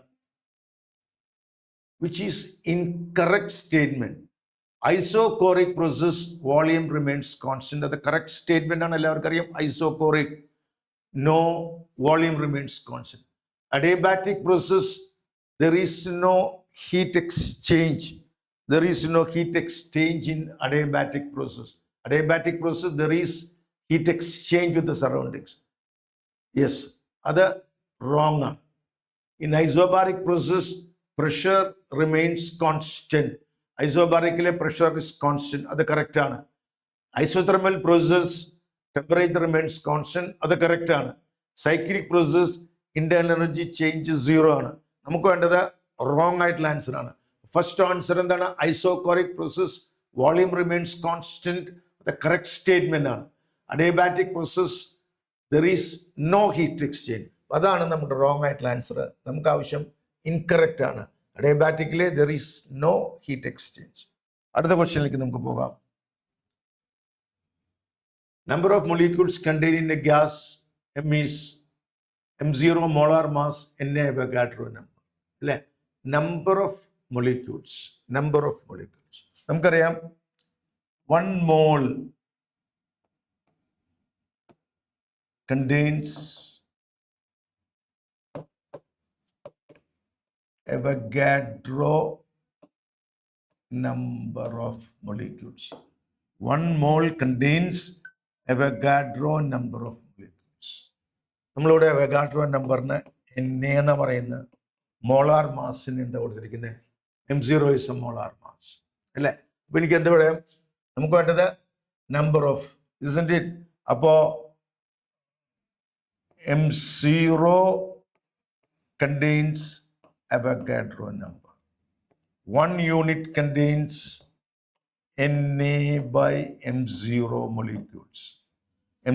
Which is incorrect statement? Isochoric process volume remains constant. അത് കറക്റ്റ് സ്റ്റേറ്റ്മെന്റ് ആണ്, എല്ലാവർക്കും അറിയാം. Isochoric, no volume remains constant. Adiabatic process, there is no heat exchange. There is no heat exchange in adiabatic process. Adiabatic process, there is heat exchange with the surroundings. Yes, other wrong. In isobaric process, pressure remains constant. Isobaric pressure is constant. That's correct. Isothermal process, temperature remains constant. That's correct. Cyclic process, internal energy change 0 ആണ്. നമുക്ക് വേണ്ടത് wrong ആയിട്ടുള്ള answer ആണ്. First answer എന്താണ്? Isochoric process volume remains constant. The correct statement ആണ്. Adiabatic process there is no heat exchange. അതാണ് നമ്മുടെ wrong ആയിട്ടുള്ള ആൻസർ. നമുക്ക് ആവശ്യം ഇൻകറക്റ്റ് ആണ്. അഡിയബാറ്റിക്കിലെ there is no heat exchange. അടുത്ത ക്വസ്റ്റ്യനിലേക്ക് നമുക്ക് പോകാം. Number of molecules contain in a gas M ഈസ് M0 molar mass NA Avogadro number. അല്ലേ? Number of molecules. നമുക്കറിയാം 1 mole contains Avogadro number of molecules. 1 mole contains Avogadro number of molecules. നമ്മളിവിടെ Avogadro നമ്പറിന് NA എന്ന് പറയുന്ന molar മാസിന് എന്താ കൊടുത്തിരിക്കുന്നത്? M0 is A molar mass അല്ലേ? അപ്പോൾ എനിക്ക് എന്ത് പറയാം? നമുക്ക് വേണ്ടത് നമ്പർ ഓഫ് isn't it? അപ്പോൾ M0 contains Avogadro number. 1 unit contains Na by M0 molecules.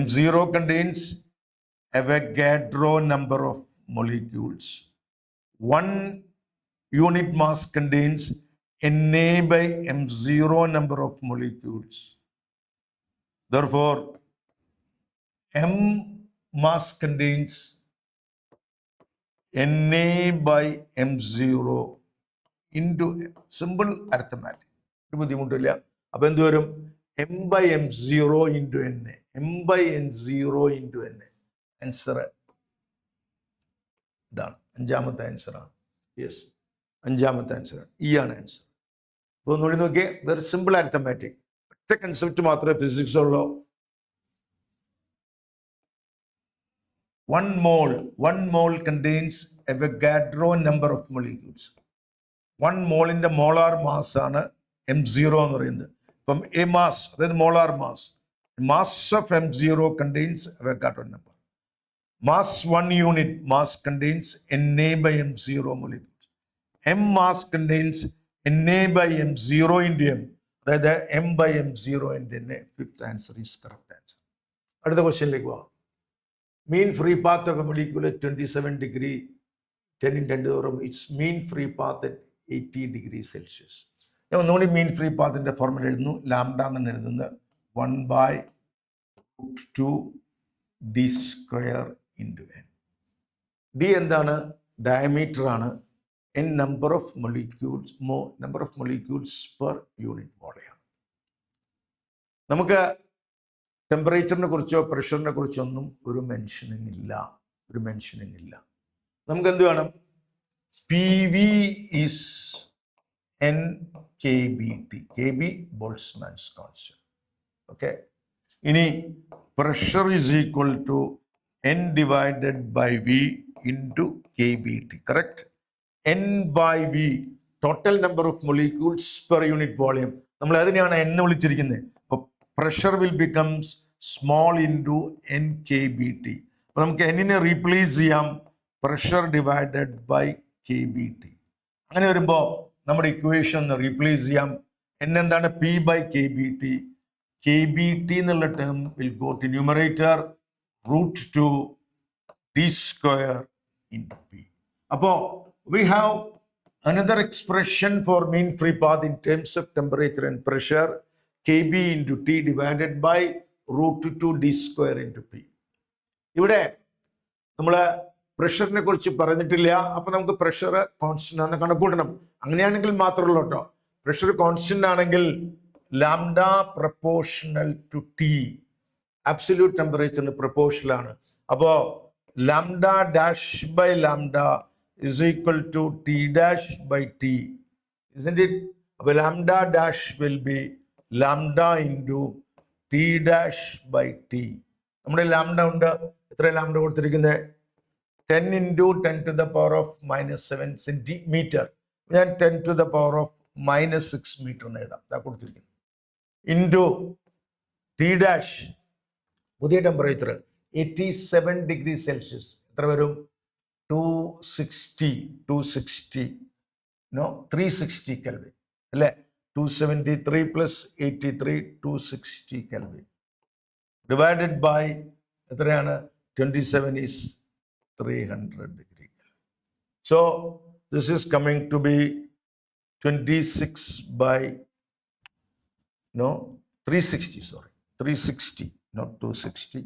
M0 contains Avogadro number of molecules. 1 unit mass contains Na by M0 number of molecules. Therefore, M mass contains Na by M0 into M. Simple arithmetic. ഒരു ബുദ്ധിമുട്ടില്ല. അപ്പം എന്ത് വരും? M by M0 into Na. M by N0 into Na. Answer ഇതാണ്. അഞ്ചാമത്തെ ആൻസറാണ്. Yes, അഞ്ചാമത്തെ ആൻസറാണ്. ഈ ആണ് ആൻസർ. അപ്പോൾ ഒന്നുകൂടി നോക്കിയേ. Very simple arithmetic. ഒറ്റ കൺസെപ്റ്റ് മാത്രമേ ഫിസിക്സ് ഉള്ളൂ. 1 mole contains Avogadro number of molecules. 1 മോളിന്റെ മോളാർ മാസ് ആണ് M0 എന്ന് പറയുന്നത്. അപ്പം എ മാസ്, അതായത് molar mass, mass of M0 contains Avogadro number. Mass 1 unit mass contains Na by M0 molecules. M mass contains Na by M0 into M. അതായത് M by M0 into Na. Fifth answer is correct answer. അടുത്ത ക്വസ്റ്റ്യനിലേക്ക് പോവാം. Mean free path of a molecule at 27 degree 10 in 10 to the power, its mean free path at 80 degrees Celsius. ഞാൻ ഒന്നുകൂടി mean free പാത്തിൻ്റെ formula എഴുതുന്നു. Lambda എന്ന് എഴുതുന്നത് 1/√2 d square into n. d എന്താണ്? ഡയമീറ്റർ ആണ്. n number of molecules per unit volume. നമുക്ക് ടെമ്പറേച്ചറിനെ കുറിച്ചോ പ്രഷറിനെ കുറിച്ചോ ഒന്നും ഒരു മെൻഷനിങ് ഇല്ല. നമുക്ക് എന്ത് വേണം? PV is N kBT. KB Boltzmann's constant. Okay. ഇനി pressure is equal to N divided by V into kBT. Correct? N by V, total number of molecules per unit volume. നമ്മൾ അതിനെയാണ് N വിളിച്ചിരിക്കുന്നത്. അപ്പോൾ pressure will becomes small into N kBT. അപ്പോൾ നമുക്ക് N-നെ replace ചെയ്യാം pressure divided by kBT. അങ്ങനെ വരുമ്പോൾ നമ്മുടെ ഇക്വേഷൻ റീപ്ലേസ് ചെയ്യാം. N എന്താണ്? P by kBT. kBT എന്നുള്ള term will go to numerator √2 d square into P. അപ്പോൾ we have another expression for mean free path in terms of temperature and pressure, kB into T divided by √2 d square into P. ഇവിടെ നമ്മൾ പ്രഷറിനെ കുറിച്ച് പറഞ്ഞിട്ടില്ല. അപ്പൊ നമുക്ക് pressure constant ആണെന്ന് കണക്കൂട്ടണം. അങ്ങനെയാണെങ്കിൽ മാത്രമല്ല കേട്ടോ. പ്രഷർ കോൺസ്റ്റന്റ് ആണെങ്കിൽ lambda proportional to T, absolute ടെമ്പറേച്ചറിന് പ്രപ്പോർഷണൽ ആണ്. അപ്പോ lambda dash by lambda is equal to T dash by T, isn't it? അപ്പോൾ lambda dash will be lambda into T dash by T. നമ്മുടെ lambda ഉണ്ട്. എത്ര lambda കൊടുത്തിരിക്കുന്നത്? 10 into 10 to the power of -7 centimetre. ഞാൻ 10 to the power of -6 metre എന്ന് എഴുതാം. ഇതാ കൊടുത്തിരിക്കുന്നത്. ഇൻറ്റു T dash, പുതിയ ടെമ്പറേച്ചർ 87 ഡിഗ്രി സെൽഷ്യസ്. എത്ര വരും? 360 കെൽവിൻ അല്ലേ? 273 പ്ലസ് 83 260 കെൽവിൻ ഡിവൈഡഡ് ബൈ എത്രയാണ്? 27 is 300 degree. So this is coming to be 26 by 360 not 260.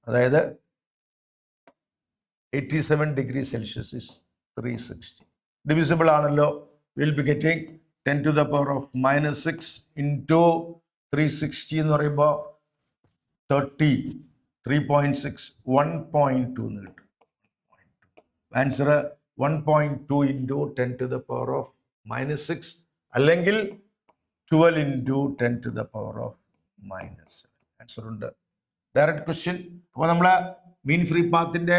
അതായത് 87 degree Celsius is 360. Divisible ആണല്ലോ. We'll be getting 10 to the power of -6 into 360 എന്ന് പറയുമ്പോൾ 30, 3.6, 1.2 എന്ന് കിട്ടും. Answer 1.2 into 10 to the power of -6 അല്ലെങ്കിൽ 12 into 10 to the power of -7. Answer ഉണ്ട്. Direct question. അപ്പോൾ നമ്മൾ മീൻ ഫ്രീ പാത്തിന്റെ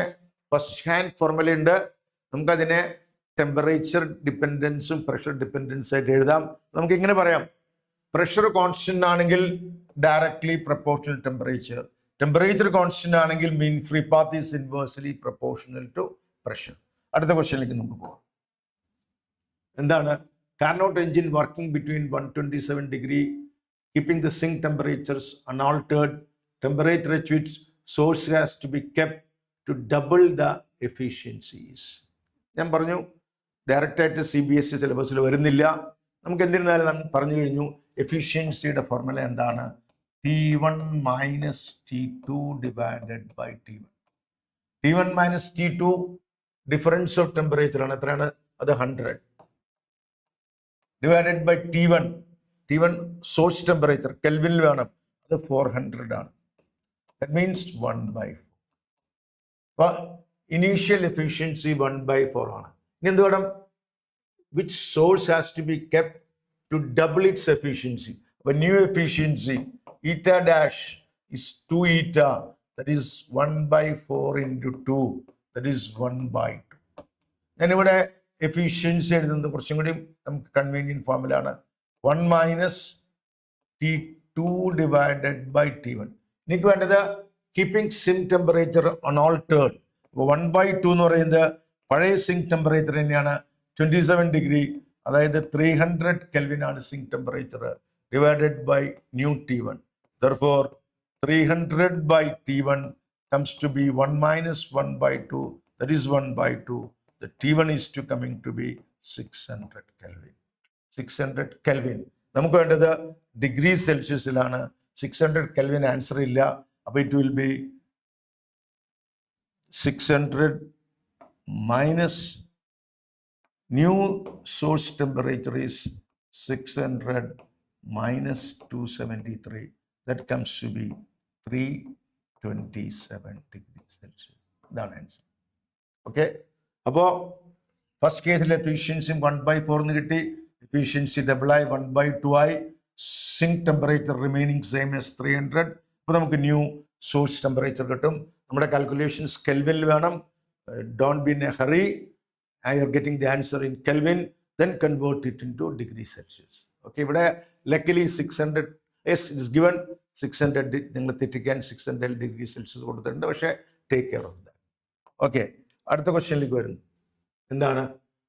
ഫസ്റ്റ് ഹാൻഡ് ഫോർമുല ഉണ്ട്. നമുക്കതിനെ ടെമ്പറേച്ചർ ഡിപ്പെൻഡൻസും പ്രഷർ ഡിപ്പെൻഡൻസും ആയിട്ട് എഴുതാം. നമുക്ക് ഇങ്ങനെ പറയാം, പ്രഷർ കോൺസ്റ്റന്റ് ആണെങ്കിൽ directly proportional temperature, temperature constant ആണെങ്കിൽ mean free path is inversely proportional to pressure. അടുത്ത ക്വസ്റ്റ്യനിലേക്ക് നമുക്ക് പോകാം. എന്താണ്? Carnot engine working between 127 degree keeping the sink temperatures unaltered, temperature at which source has to be kept to double the efficiencies. ഞാൻ പറഞ്ഞു ഡയറക്റ്റായിട്ട് CBSE സിലബസിൽ വരുന്നില്ല. നമുക്ക് എന്തിരുന്നാലും നാം പറഞ്ഞു കഴിഞ്ഞു എഫിഷ്യൻസിയുടെ ഫോർമുല എന്താണ്? T1 minus T2 divided by T1. T1 minus T2 difference of temperature ആണ്. എത്രയാണ് അത്? 100 divided by T1 source temperature കെൽവിനിൽ വേണം, അത് 400 ആണ്. That means 1/4. അപ്പോൾ ഇനീഷ്യൽ എഫിഷ്യൻസി 1/4 ആണ്. ഇനി എന്ത് വേണം? Which source has to be kept to double its efficiency. അപ്പോൾ new efficiency eta dash is 2 eta, that is 1/4 into 2, that is 1/2. ഞാനിവിടെ എഫിഷ്യൻസി എഴുതുന്നത് കുറച്ചും കൂടി നമുക്ക് കൺവീനിയൻറ്റ് ഫോമിലാണ്. 1 minus T2 divided by T1. എനിക്ക് വേണ്ടത് കീപ്പിംഗ് സിങ്ക് ടെമ്പറേച്ചർ അൺആൾട്ടേർഡ്. അപ്പോൾ 1/2 എന്ന് പറയുന്നത് പഴയ സിങ്ക് ടെമ്പറേച്ചർ തന്നെയാണ്, 27 ഡിഗ്രി, അതായത് 300 കെൽവിൻ ആണ് sink temperature, divided by new T1. Therefore 300 by T1 comes to be 1 minus 1/2, that is 1/2. The T1 is coming to be 600 Kelvin. 600 Kelvin. നമുക്ക് വേണ്ടത് ഡിഗ്രി സെൽഷ്യസിലാണ്. 600 Kelvin ആൻസർ ഇല്ല. അപ്പോൾ it will be 600 minus new source temperature is 600 minus 273. That comes to be 327 degrees Celsius. ഇതാണ് answer. Okay, അപ്പോൾ first കേസിൽ efficiency 1/4 എന്ന് കിട്ടി, efficiency ഡബിളായി 1/2 ആയി, sink temperature remaining same as 300. അപ്പോൾ നമുക്ക് ന്യൂ സോഴ്സ് ടെമ്പറേച്ചർ കിട്ടും. നമ്മുടെ കാൽക്കുലേഷൻസ് കെൽവിനിൽ വേണം. Don't be in A hurry. You are getting the answer in kelvin, then convert it in two degree Celsius. Okay, ഇവിടെ ലക്കിലി 600 ഇസ് ഗിവൺ. 600 നിങ്ങൾ തെറ്റിക്കാൻ 600 degree Celsius കൊടുത്തിട്ടുണ്ട്, പക്ഷേ take care of that. Okay, അടുത്ത ക്വസ്റ്റ്യനിലേക്ക് വരുന്നു. എന്താണ്?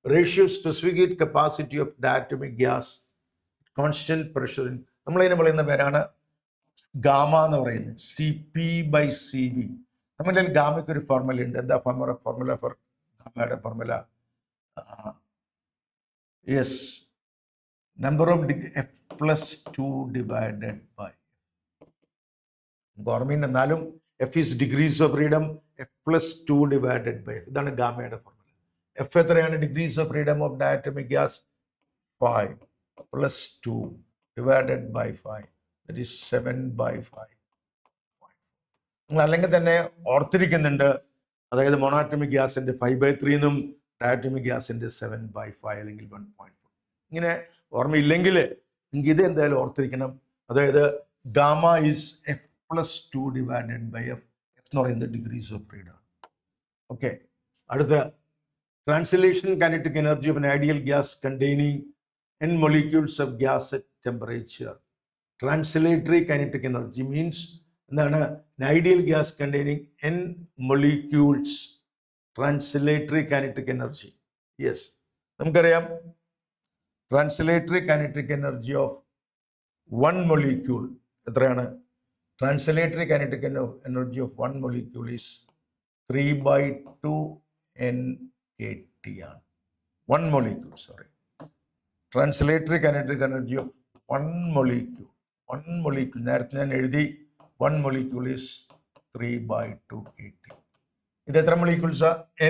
Ratio specific capacity of diatomic gas constant pressure. നമ്മളതിനെ പറയുന്ന പേരാണ് ഗാമ എന്ന് പറയുന്നത്, CP/CV. നമ്മുടെ ഗാമയ്ക്ക് ഒരു ഫോർമുല ഉണ്ട്. എന്താ ഫോർമുല ഫോർ ഗാമയുടെ formula? Yes, number of F plus 2 divided by ഓർമ്മയുണ്ട്. എന്നാലും F is degrees of freedom, F plus 2 divided by F. ഇതാണ് ഗാമയുടെ ഫോർമുല. F എത്രയാണ്? Degrees of freedom of diatomic gas 5 plus 2 divided by 5, that is 7/5. നിങ്ങൾ അല്ലെങ്കിൽ തന്നെ ഓർത്തിരിക്കുന്നുണ്ട്, അതായത് മോണോറ്റോമിക് ഗ്യാസിന്റെ 5/3 എന്നും ഡയറ്റോമിക് ഗ്യാസിന്റെ 7/5 അല്ലെങ്കിൽ 1.4. ഇങ്ങനെ ഓർമ്മയില്ലെങ്കിൽ നിങ്ങൾക്ക് ഇത് എന്തായാലും ഓർത്തിരിക്കണം. അതായത് gamma is F plus 2 divided by F. F എന്ന് പറയുന്നത് ഡിഗ്രീസ് ഓഫ് ഫ്രീഡം. ഓക്കെ, അടുത്ത translation kinetic energy of an ideal gas containing n molecules of gas at temperature. Translatory kinetic energy means എന്താണ്? Ideal gas containing n molecules. Translatory kinetic energy. Yes, നമുക്കറിയാം translatory kinetic energy of 1 molecule എത്രയാണ്? Translatory kinetic energy of 1 molecule is 3/2 NKT ആണ്. 1 molecule, sorry, translatory kinetic energy of 1 molecule നേരത്തെ ഞാൻ എഴുതി. 1 molecule is 3/2 KT. ഇത് എത്ര molecules?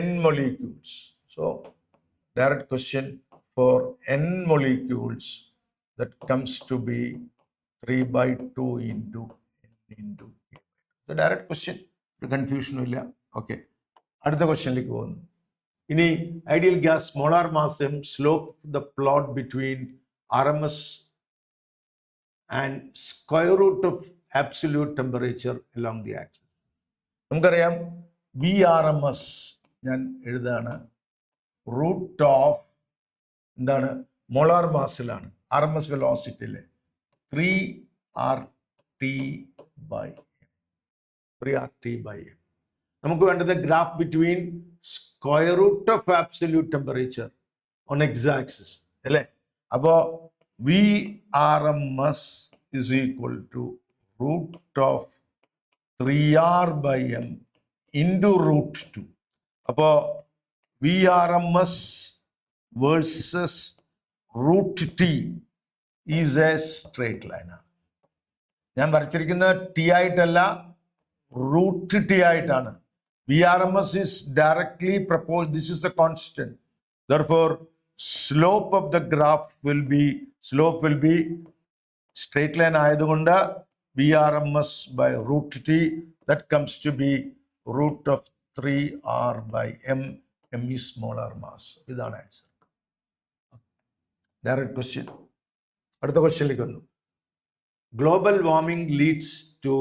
N molecules. So direct question, for n molecules, that comes to be 3/2 into n into k. The direct question, confusion ഇല്ല. Okay, അടുത്ത ക്വസ്റ്റ്യനിലേക്ക് പോകുന്നു. ഇനി ideal gas molar mass m, slope the plot between RMS and square root of absolute temperature along the axis. നമുക്കറിയാം VRMS ഞാൻ എഴുതാണ് root of എന്താണ് molar മാസിലാണ് RMS വെലോസിറ്റിയിലെ 3RT/m. നമുക്ക് വേണ്ടത് graph between square root of absolute temperature on x axis അല്ലേ. അപ്പോൾ VRMS is equal to root of 3R/m into root 2. അപ്പോൾ VRMS versus root T is a straight line. ഞാൻ വരച്ചിരിക്കുന്നത് T ആയിട്ടല്ല, root T ആയിട്ടാണ്. VRMS is directly proposed. This is the constant. Therefore, slope of the graph will be straight line ആയതുകൊണ്ട് VRMS by root T, that comes to be root of 3R/m. M is molar mass. ഇതാണ് answer. Direct question. അടുത്ത ക്വസ്റ്റ്യനിലേക്ക് വന്നു. Global warming leads to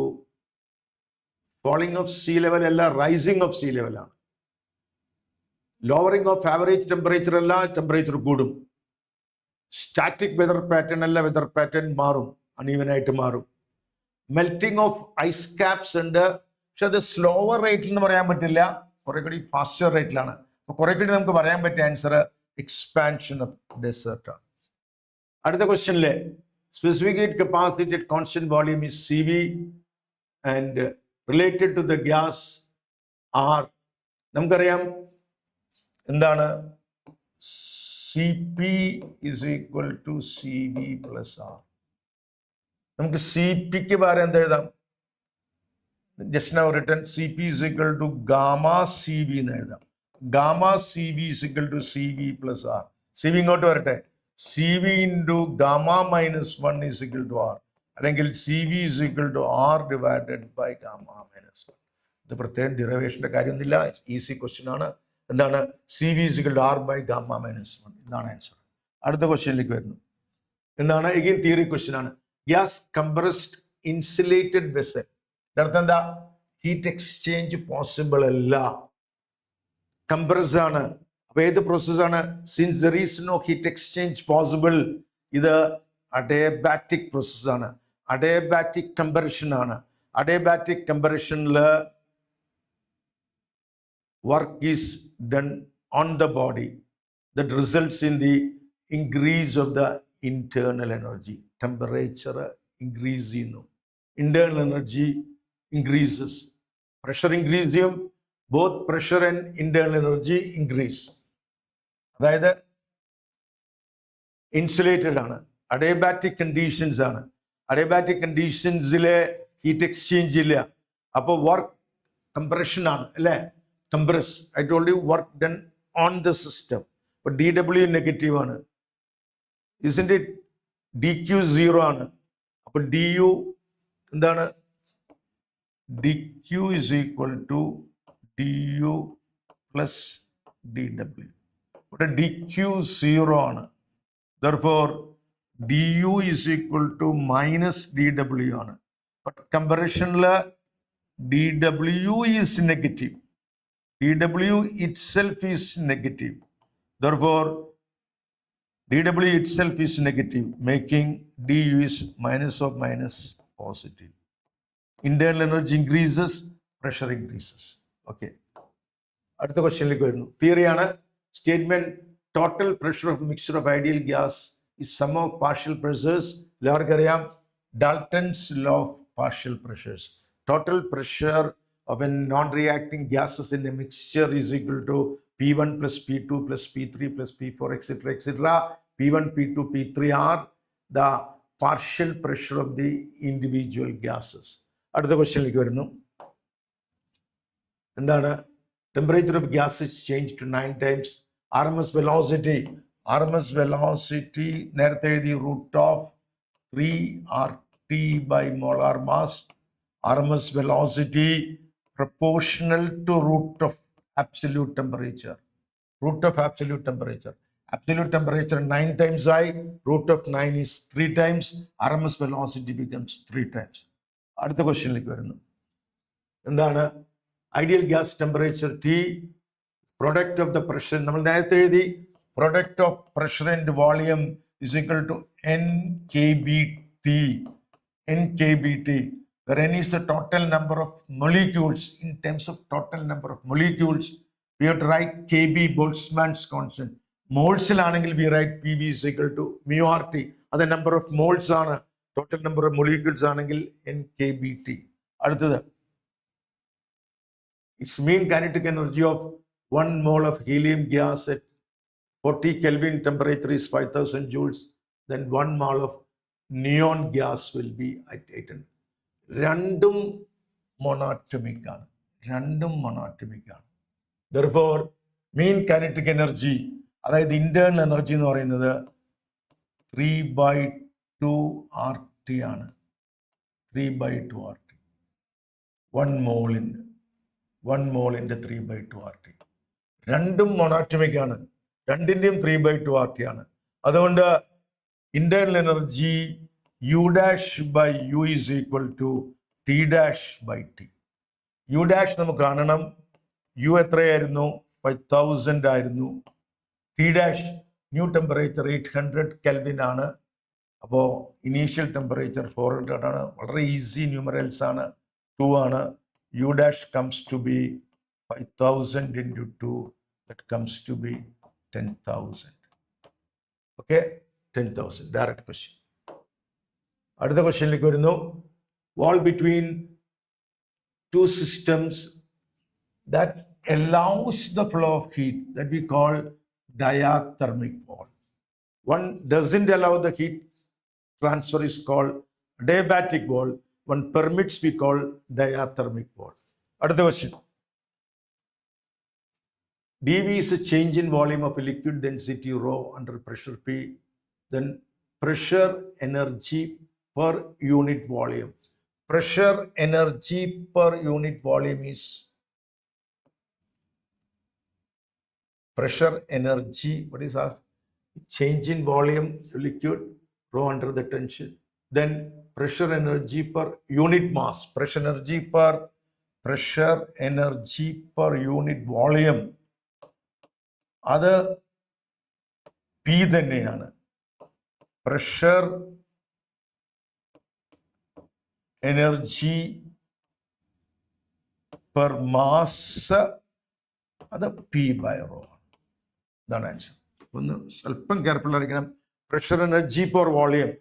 falling of sea level അല്ല, rising of sea level ആണ്. Lowering of average temperature അല്ല, temperature കൂടും. Static weather pattern അല്ല, weather pattern മാറും, അൺഈവനായിട്ട് മാറും. മെൽറ്റിംഗ് ഓഫ് ഐസ് ക്യാപ്സ് ഉണ്ട്, പക്ഷെ അത് സ്ലോവർ റേറ്റിൽ എന്ന് പറയാൻ പറ്റില്ല, കുറെ കൂടി ഫാസ്റ്റർ റേറ്റിലാണ്. അപ്പോൾ കുറെ കൂടി നമുക്ക് പറയാൻ പറ്റിയ ആൻസർ എക്സ്പാൻഷൻ ഓഫ് ഡെസേർട്ട് ആണ്. അടുത്ത ക്വസ്റ്റ്യനിലെ specific heat capacity at constant volume is CV and related to the gas R. നമുക്കറിയാം എന്താണ് CP is equal to CV plus R. നമുക്ക് CPക്ക് പകരം എന്ത് എഴുതാം? Just now written CP is equal to gamma CV എന്ന് എഴുതാം. Gamma CV is equal to CV plus R. CV ഇങ്ങോട്ട് വരട്ടെ. CV into gamma minus 1 is equal to R. അല്ലെങ്കിൽ CV is equal to R divided by gamma minus 1. ഇത് പ്രത്യേകം ഡിറൈവേഷൻ്റെ കാര്യമൊന്നുമില്ല, easy question ആണ്. എന്താണ് CV is equal to R by gamma minus 1. ഇതാണ് answer. അടുത്ത ക്വസ്റ്റ്യനിലേക്ക് വരുന്നു. എന്താണ് എഗെയിൻ തിയറി ക്വസ്റ്റ്യൻ ആണ്. Gas compressed insulated vessel. അർത്ഥം എന്താ? ഹീറ്റ് എക്സ്ചേഞ്ച് പോസിബിൾ അല്ല, കംപ്രസ് ആണ്. അപ്പൊ ഏത് പ്രോസസ്സാണ്? Since there is no heat exchange possible, ഇത് അഡയബാറ്റിക് പ്രോസസ്സാണ്, അഡയബാറ്റിക് കംപ്രഷൻ ആണ്. അഡയബാറ്റിക് കംപ്രഷനിൽ work is done on the body that results in the increase of the internal energy. Temperature increase ചെയ്യുന്നു, internal energy increases. Pressure increase ചെയ്യും, both pressure and internal energy increase. അതായത് insulated ആണ്, adiabatic conditions ആണ്. Adiabatic കണ്ടീഷൻസിലെ heat exchange ഇല്ല, അപ്പോൾ work compression ആണ് അല്ലേ. Compress, I told you work done on the system. അപ്പോൾ DW നെഗറ്റീവ് ആണ്, ഇസിൻറ്റ് ഇറ്റ്? DQ 0 ആണ്. അപ്പോൾ DU എന്താണ്? DQ is equal to DU plus DW. ഇവിടെ DQ 0 ആണ്. Therefore DU is equal to minus DW ആണ്. But compressionൽ DW is negative. DW itself is negative. Therefore DW itself is negative, making DU is minus of minus positive. Internal energy increases, pressure increases. Okay. അടുത്ത ക്വസ്റ്റ്യനിലേക്ക് വരുന്നു. തിയറിയാണ്. Statement total pressure of mixture of ideal gas is sum of partial pressures. എല്ലാവർക്കും അറിയാം Dalton's law of partial pressures. Total pressure of a non-reacting gases in a mixture is equal to P1 plus P2 plus P3 plus P4 etc. etc. P1, P2, P3 are the partial pressure of the individual gases. അടുത്ത ക്വസ്റ്റ്യനിലേക്ക് വരുന്നു. എന്താണ്? Temperature of gases change to 9 times. RMS velocity. RMS velocity നേരത്തെ എഴുതി root of 3RT by molar mass. RMS velocity proportional to root of absolute temperature. Root of absolute temperature. Absolute temperature 9 times high, root of 9 is 3 times. RMS velocity becomes 3 times. അടുത്ത ക്വസ്റ്റ്യനിലേക്ക് വരുന്നു. എന്താണ്? Ideal gas temperature T, product of the pressure നമ്മൾ നേരത്തെ എഴുതി, product of pressure and volume is equal to NkBT, where N is the total number of molecules. In terms of total number of molecules, we have to write Kb, Boltzmann's constant. Moles ആണെങ്കിൽ we write Pv is equal to mu RT. അത് number of moles ആണ്. Total number of molecules ആണെങ്കിൽ NkBT. അടുത്തത്, its mean kinetic energy of 1 mole of helium gas at 40 Kelvin temperature is 5000 joules. Then 1 mole of neon gas will be at 800. രണ്ടും monatomic ആണ്. Therefore, mean kinetic energy, അതായത് internal energy എന്ന് പറയുന്നത് 3/2 RT ആണ്. 3/2 RT. 1 mole into 3/2 RT. രണ്ടും monatomic ആണ്. രണ്ടിൻ്റെയും 3/2 RT ആണ്. അതുകൊണ്ട് internal energy U dash by U is equal to T dash by T. U dash നമുക്ക് കാണണം. U എത്രയായിരുന്നു? 5000 ആയിരുന്നു. T dash new temperature 800 kelvin ആണ്. അപ്പോൾ ഇനീഷ്യൽ ടെമ്പറേച്ചർ 400 ആണ്. വളരെ ഈസി ന്യൂമറൽസ് ആണ്. 2 ആണ്. U dash comes to be 5000 into 2. That comes to be 10,000. Okay, 10,000. Direct question. അടുത്ത ക്വസ്റ്റ്യനിലേക്ക് വരുന്നു. Wall between two systems that allows the flow of heat, that we call diathermic wall. One doesn't allow the heat transfer is called adiabatic wall. One permits, we call diathermic wall. അടുത്ത question. dV is a change in volume of a liquid density rho under pressure P. Then pressure energy per unit volume. Pressure energy per unit volume is pressure energy. What is our change in volume liquid rho under the tension? Then pressure energy per unit mass. Pressure energy per unit volume. അത് P തന്നെയാണ്. Pressure energy per mass അത് P/ρ ആണ്. ഇതാണ് answer. ഒന്ന് സ്വല്പം careful ആയിരിക്കണം. Pressure energy per volume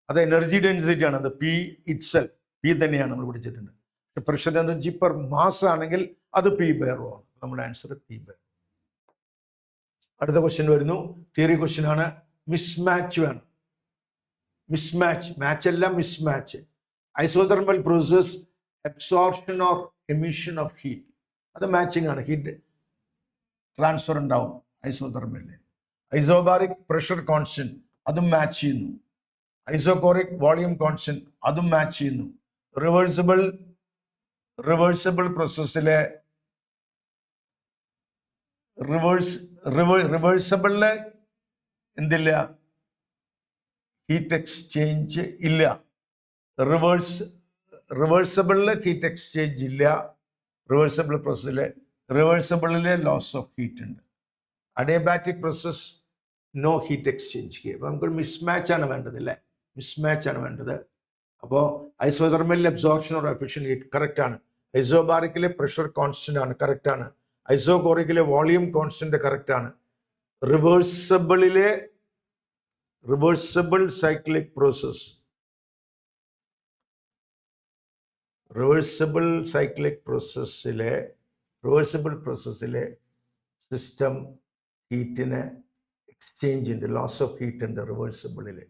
അത് energy density ആണ്. അത് P ഇറ്റ്സെൽഫ് P തന്നെയാണ് നമ്മൾ പഠിച്ചിട്ടുണ്ട്. പ്രഷർ എനർജി പെർ മാസ് ആണെങ്കിൽ അത് P/ρ ആണ്. നമ്മുടെ ആൻസർ P/ρ. അടുത്ത ക്വസ്റ്റ്യൻ വരുന്നു. തിയറി ക്വസ്റ്റ്യൻ ആണ്. മിസ്മാച്ച് വേണം. മാച്ച് അല്ല, mismatch. Isothermal process, absorption or emission of heat, അത് മാച്ചിങ് ആണ്. ഹീറ്റ് ട്രാൻസ്ഫർ ഉണ്ടാവും ഐസോതെർമലിൽ. ഐസോബാറിക് പ്രഷർ കോൺസ്റ്റന്റ്, അതും മാച്ച് ചെയ്യുന്നു. ഐസോകോറിക് വോളിയം കോൺസ്റ്റന്റ്, അതും മാച്ച് ചെയ്യുന്നു. റിവേഴ്സിബിൾ പ്രോസസ്സിലെ റിവേഴ്സിബിളില് എന്തില്ല? ഹീറ്റ് എക്സ്ചേഞ്ച് ഇല്ല. റിവേഴ്സിബിളില് ഹീറ്റ് എക്സ്ചേഞ്ച് ഇല്ല. റിവേഴ്സിബിൾ പ്രോസസ്സിലെ റിവേഴ്സിബിളിലെ ലോസ് ഓഫ് ഹീറ്റ് ഉണ്ട്. Adiabatic process no heat exchange. അപ്പോൾ നമുക്കൊരു മിസ്മാച്ച് ആണ് വേണ്ടത് അല്ലേ? മിസ്മാച്ച് ആണ് വേണ്ടത്. അപ്പോൾ ഐസോതെർമലിലെ absorption or efficient heat correct ആണ്. ഐസോബാറിക്കിലെ പ്രഷർ കോൺസ്റ്റന്റ് ആണ്, കറക്റ്റ് ആണ്. ഐസോകോറിക്കിലെ വോളിയം കോൺസ്റ്റന്റ് കറക്റ്റ് ആണ്. റിവേഴ്സിബിൾ സൈക്ലിക് പ്രോസസ്, റിവേഴ്സിബിൾ പ്രോസസ്സിലെ സിസ്റ്റം ഹീറ്റിന് എക്സ്ചേഞ്ച് ഉണ്ട്, ലോസ് ഓഫ് ഹീറ്റ് ഉണ്ട് റിവേഴ്സിബിളില്.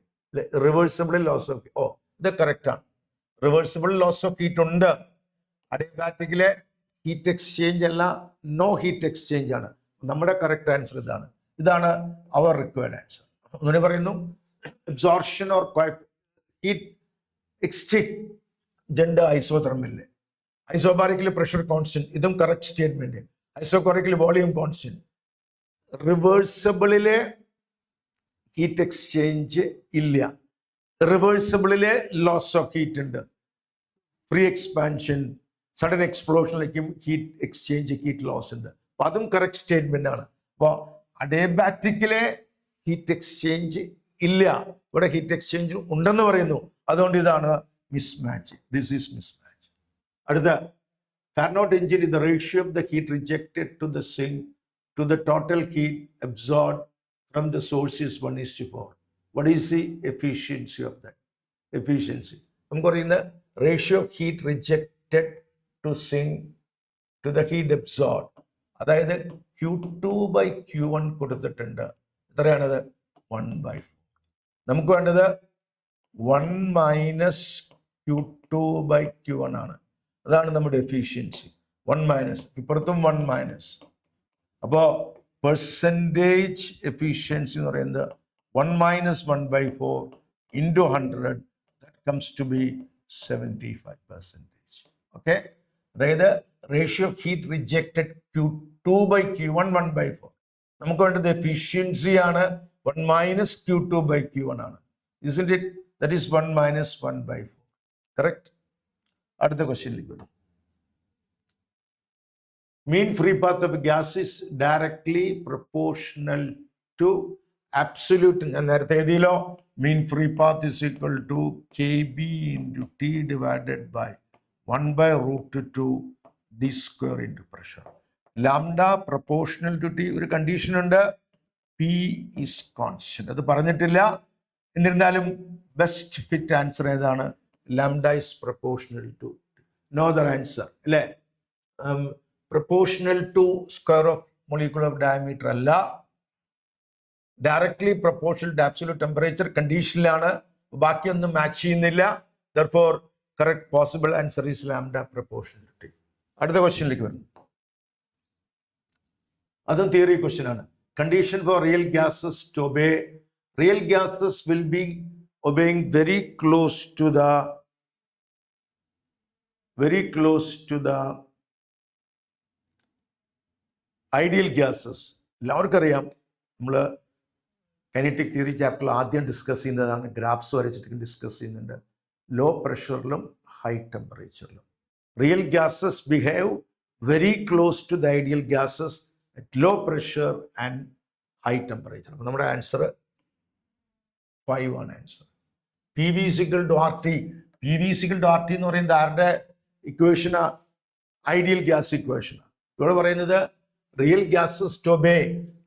റിവേഴ്സിബിളിൽ ലോസ് ഓഫ് ഇത് കറക്റ്റാണ്. റിവേഴ്സിബിൾ ലോസ് ഓഫ് ഹീറ്റ് ഉണ്ട്. അഡിയബാറ്റിക്കിലെ ഹീറ്റ് എക്സ്ചേഞ്ച് അല്ല, നോ ഹീറ്റ് എക്സ്ചേഞ്ച് ആണ്. നമ്മുടെ കറക്റ്റ് ആൻസർ ഇതാണ് അവർ റിക്വയർഡ് ആൻസർ. ഒന്നുകൂടി പറയുന്നു. അബ്സോർപ്ഷൻ ഓർ ഹീറ്റ് എക്സ്ചേഞ്ച് ഉണ്ട് ഐസോതെർമലില്. ഐസോബാറിക്കിലെ പ്രഷർ കോൺസ്റ്റന്റ്, ഇതും കറക്റ്റ് സ്റ്റേറ്റ്മെന്റ്. ഐസോകോറിക്കിലെ വോളിയം കോൺസ്റ്റന്റ്. റിവേഴ്സിബിളിലെ ഹീറ്റ് എക്സ്ചേഞ്ച് ഇല്ല. റിവേഴ്സിബിളിലെ ലോസ് ഓഫ് ഹീറ്റ് ഉണ്ട്. ഫ്രീ എക്സ്പാൻഷൻ, സഡൻ എക്സ്പ്ലോഷനിലേക്കും ഹീറ്റ് എക്സ്ചേഞ്ച് ഹീറ്റ് ലോസ് ഉണ്ട്. അപ്പോൾ അതും കറക്റ്റ് സ്റ്റേറ്റ്മെന്റ് ആണ്. അപ്പോൾ അഡിയബാറ്റിക്കിലെ ഹീറ്റ് എക്സ്ചേഞ്ച് ഇല്ല, ഇവിടെ ഹീറ്റ് എക്സ്ചേഞ്ച് ഉണ്ടെന്ന് പറയുന്നു. അതുകൊണ്ട് ഇതാണ് മിസ്മാച്ച്. This is mismatch. അടുത്ത Carnot engine is the ratio of the heat rejected to the sink to the total heat absorbed from the source is 1:4. What is the efficiency of that? Efficiency. നമുക്ക് പറയുന്ന ratio of heat rejected to sink to the heat absorb, അതായത് Q2/Q1 കൊടുത്തിട്ടുണ്ട്. എത്രയാണത്? 1/4. നമുക്ക് വേണ്ടത് 1 - Q2/Q1 ആണ്. അതാണ് നമ്മുടെ efficiency. 1 - ഇപ്പുറത്തും 1 - അപ്പോൾ പെർസെൻറ്റേജ് എഫിഷ്യൻസി എന്ന് പറയുന്നത് 1 - 1/4 into 100, that comes to be 75%. Okay, അതായത് ratio of heat rejected Q2/Q1 1/4. നമുക്ക് വേണ്ടത് എഫിഷ്യൻസി ആണ് 1 - Q2/Q1 ആണ്. Isn't it? That is 1 - 1/4. Correct? അടുത്ത ക്വസ്റ്റ്യനിലേക്ക് വരും. Mean free path of gas is directly proportional to absolute. ഞാൻ നേരത്തെ എഴുതിയല്ലോ, mean free path is equal to KB into T divided by 1/√2 D square into pressure. Lambda proportional to T. ഒരു condition ഉണ്ട്, P is constant. അത് പറഞ്ഞിട്ടില്ല. എന്നിരുന്നാലും best fit answer ഏതാണ്? Lambda is proportional to no other answer അല്ലേ? Proportional to square of molecule of diameter അല്ല, directly proportional to absolute temperature കണ്ടീഷനിലാണ്. ബാക്കിയൊന്നും മാച്ച് ചെയ്യുന്നില്ല. Therefore correct possible answer is lambda proportional to T. അടുത്ത ക്വസ്റ്റ്യനിലേക്ക് വരുന്നു. അതും തിയറി ക്വസ്റ്റ്യൻ ആണ്. Condition for real gases to obey. Real gases will be obeying very close to the ideal gases. എല്ലാവർക്കും അറിയാം, നമ്മൾ കൈനറ്റിക് തിയറി ചാപ്റ്ററിൽ ആദ്യം ഡിസ്കസ് ചെയ്യുന്നതാണ്, ഗ്രാഫ്സ് വരച്ചിട്ട് ഡിസ്കസ് ചെയ്യുന്നുണ്ട്. ലോ പ്രഷറിലും ഹൈ ടെമ്പറേച്ചറിലും real gases behave very close to the ideal gases at low pressure and high temperature. അപ്പോൾ നമ്മുടെ ആൻസർ 5 ആണ് answer. PV = RT. PV = RT എന്ന് പറയുന്നത് ആരുടെ ഇക്വേഷനാ? ഐഡിയൽ ഗ്യാസ് ഇക്വേഷനാണ്. ഇവിടെ പറയുന്നത് real gases to obey.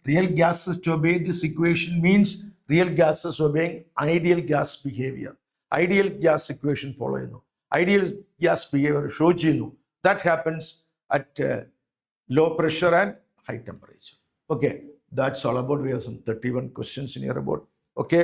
Real gases to obey this equation means real gases obeying ideal gas behaviour. Ideal gas equation follow ചെയ്യുന്നു, ഐഡിയൽ ഗ്യാസ് ബിഹേവിയർ ഷോ ചെയ്യുന്നു. That happens at low pressure and high temperature. Okay, that's all about. We have some 31 questions in here about. Okay.